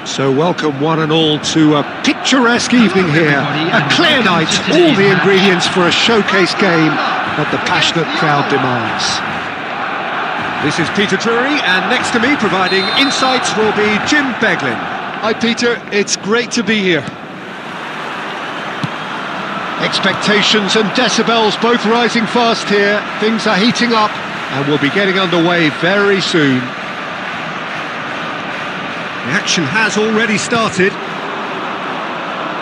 So welcome one and all to a picturesque evening here. A clear night, all the ingredients for a showcase game that the passionate crowd demands. This is Peter Drury, and next to me providing insights will be Jim Beglin. Hi Peter, it's great to be here. Expectations and decibels both rising fast here. Things are heating up and we'll be getting underway very soon. The action has already started.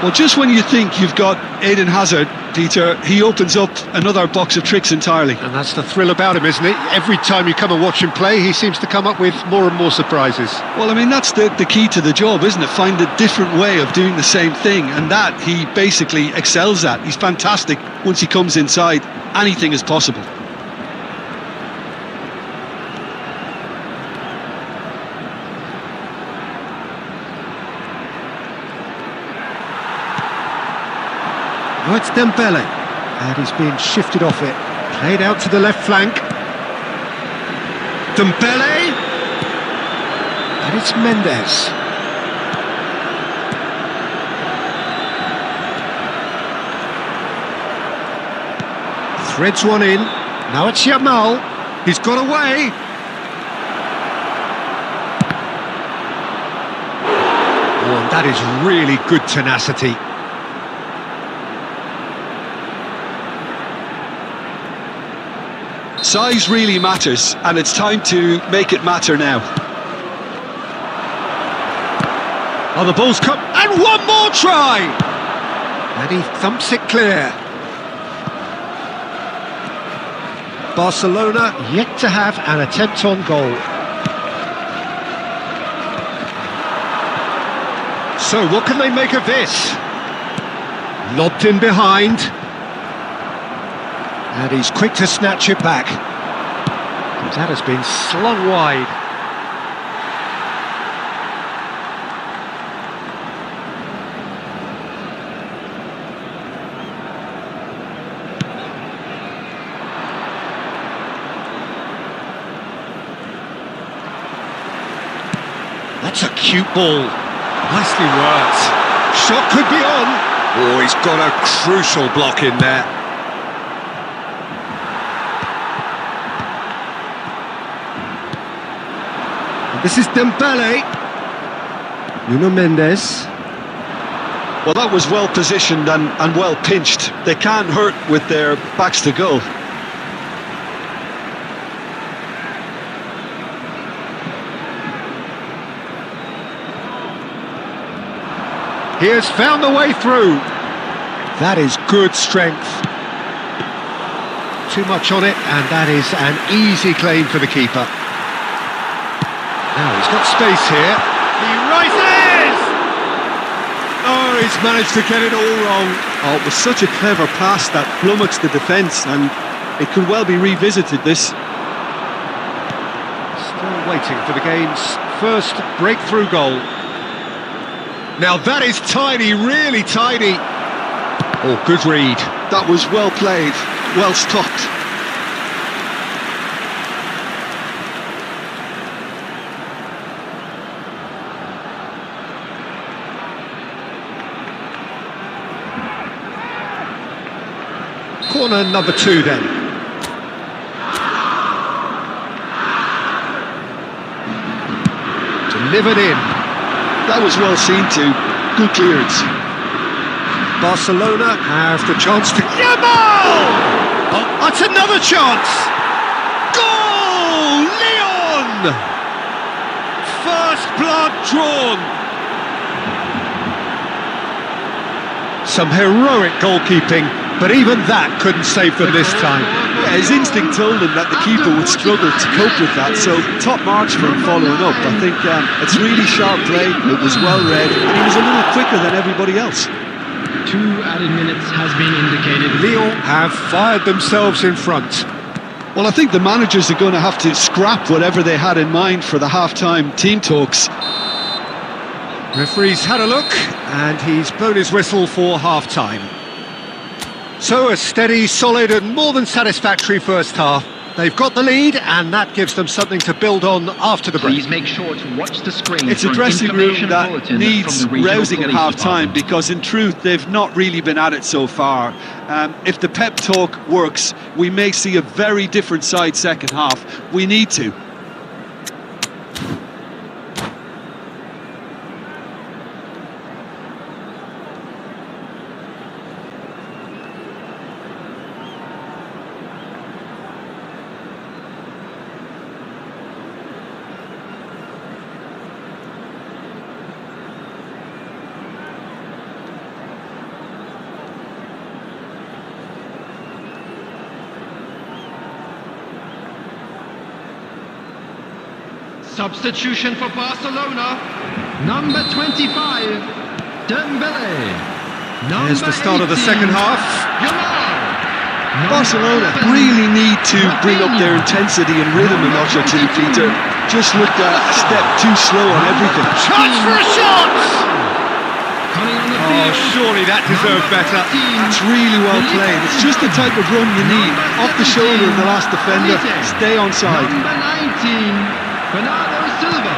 Well, just when you think you've got Eden Hazard, Peter, he opens up another box of tricks entirely. And that's the thrill about him, isn't it? Every time you come and watch him play, he seems to come up with more and more surprises. Well, I mean, that's the key to the job, isn't it? Find a different way of doing the same thing, and that he basically excels at. He's fantastic. Once he comes inside, anything is possible. Oh, it's Dembele, and he's being shifted off it. Played out to the left flank. Dembele, and it's Mendes. Threads one in. Now it's Yamal. He's got away. Oh, and that is really good tenacity. Size really matters, and it's time to make it matter now. Oh, the ball's come, and one more try! And he thumps it clear. Barcelona yet to have an attempt on goal. So what can they make of this? Lobbed in behind. And he's quick to snatch it back. That has been slung wide. That's a cute ball. Nicely worked. Shot could be on. Oh, he's got a crucial block in there. This is Dembele. Nuno Mendes. Well, that was well positioned and well pinched. They can't hurt with their backs to goal. He has found the way through. That is good strength. Too much on it, and that is an easy claim for the keeper. Now he's got space here. He rises! Oh, he's managed to get it all wrong. Oh, it was such a clever pass that flummoxed the defence, and it could well be revisited, this. Still waiting for the game's first breakthrough goal. Now that is tiny, really tiny. Oh, good read. That was well played, well stopped. Corner number 2 then. Delivered in. That was well seen too. Good clearance. Barcelona have the chance to... Yamal! Oh, that's another chance! Goal! Leon! First blood drawn. Some heroic goalkeeping, but even that couldn't save them this time. Yeah, his instinct told him that the keeper would struggle to cope with that, so top marks for him following up. I think it's really sharp play, it was well read, and he was a little quicker than everybody else. 2 added minutes has been indicated. Lyon have fired themselves in front. Well, I think the managers are going to have to scrap whatever they had in mind for the half-time team talks. Referee's had a look, and he's blown his whistle for half-time. So a steady, solid and more than satisfactory first half. They've got the lead, and that gives them something to build on after the break. Please make sure to watch the screen. It's a dressing room that needs rousing at half-time, because in truth they've not really been at it so far. If the pep talk works, we may see a very different side second half. We need to. Substitution for Barcelona. Number 25, Dembele. Here's the start of the second half. Barcelona really need to bring up their intensity and rhythm a notch or two, Peter. Just looked a step too slow on everything. Chance for a shot! Oh, surely that deserved better. That's really well played. It's just the type of run you need. Off the shoulder of the last defender. Stay on side. Number 19, Bernardo Silva.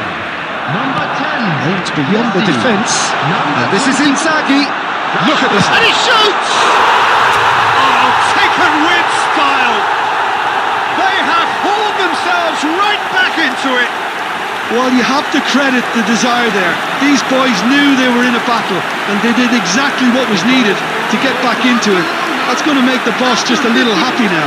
Number 10. Aimed beyond the defence. And this is Inzaghi. Look at this. And he shoots! Oh, taken with style. They have hauled themselves right back into it. Well, you have to credit the desire there. These boys knew they were in a battle, and they did exactly what was needed to get back into it. That's going to make the boss just a little happy now.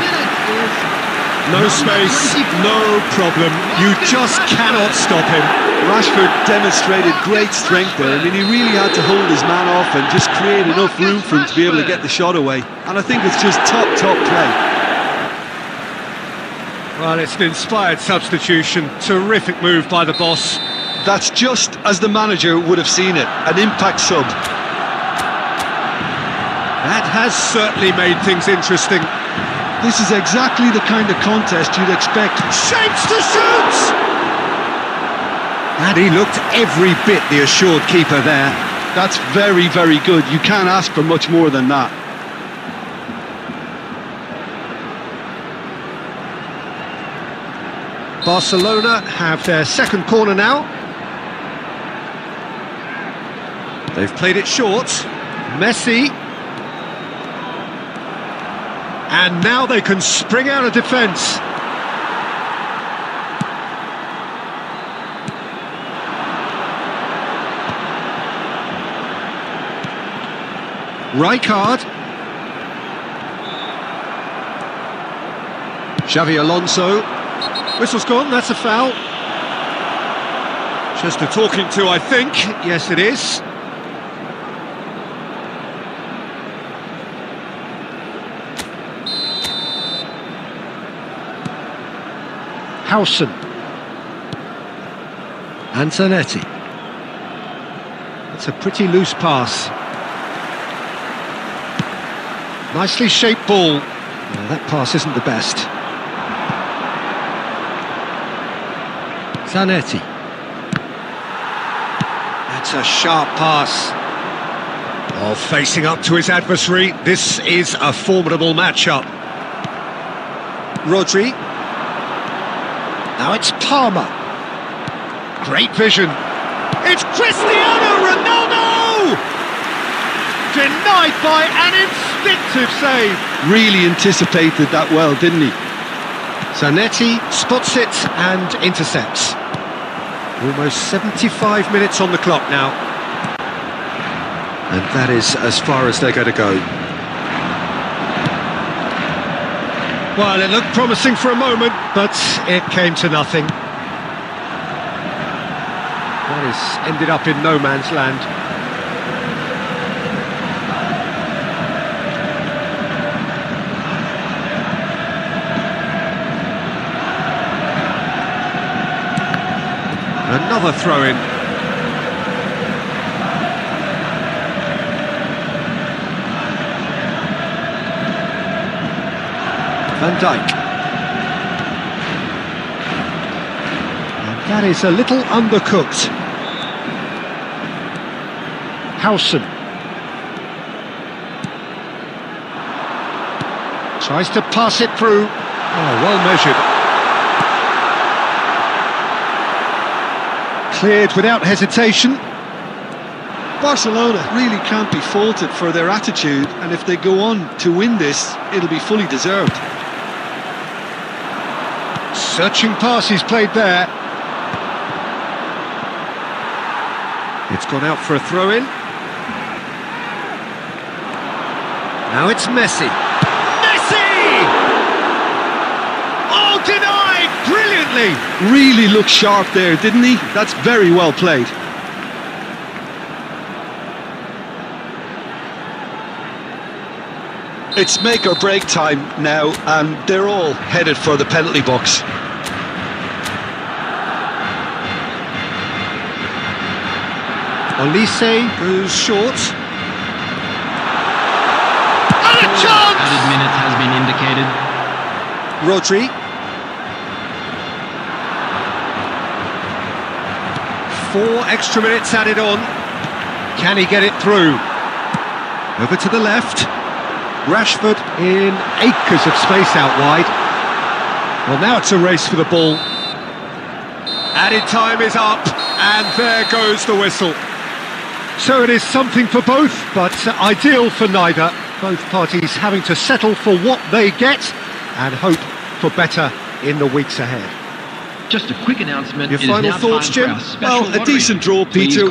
No space, no problem. You just cannot stop him. Rashford demonstrated great strength there. I mean, he really had to hold his man off and just create enough room for him to be able to get the shot away. And I think it's just top play. Well, it's an inspired substitution. Terrific move by the boss. That's just as the manager would have seen it. An impact sub. That has certainly made things interesting. This is exactly the kind of contest you'd expect. Shapes to shoot! And he looked every bit the assured keeper there. That's very, very good. You can't ask for much more than that. Barcelona have their second corner now. They've played it short. Messi. And now they can spring out of defence. Rijkaard. Xavi Alonso. Whistle's gone, that's a foul. Just a talking to, I think. Yes, it is. Howson. Antonetti. That's a pretty loose pass. Nicely shaped ball. Well, that pass isn't the best. Zanetti. That's a sharp pass. Oh, facing up to his adversary. This is a formidable matchup. Rodri. Now it's Palmer. Great vision. It's Cristiano Ronaldo! Denied by an instinctive save. Really anticipated that well, didn't he? Zanetti spots it and intercepts. Almost 75 minutes on the clock now. And that is as far as they're going to go. Well, it looked promising for a moment, but it came to nothing. That has ended up in no man's land. Another throw-in. Van Dijk. And that is a little undercooked. Howson. Tries to pass it through. Oh, well measured. Cleared without hesitation. Barcelona really can't be faulted for their attitude, and if they go on to win this, it'll be fully deserved. Searching pass he's played there. It's gone out for a throw-in. Now it's Messi. Messi! Oh, denied! Brilliantly! Really looked sharp there, didn't he? That's very well played. It's make or break time now, and they're all headed for the penalty box. Olise goes short. And a chance! Added minutes has been indicated. Rodri. Four extra minutes added on. Can he get it through? Over to the left. Rashford in acres of space out wide. Well, now it's a race for the ball. Added time is up, and there goes the whistle. So it is something for both, but ideal for neither. Both parties having to settle for what they get and hope for better in the weeks ahead. Just a quick announcement. Your It is final now thoughts, time for Jim? our special Well, a lottery. decent draw, Please Peter.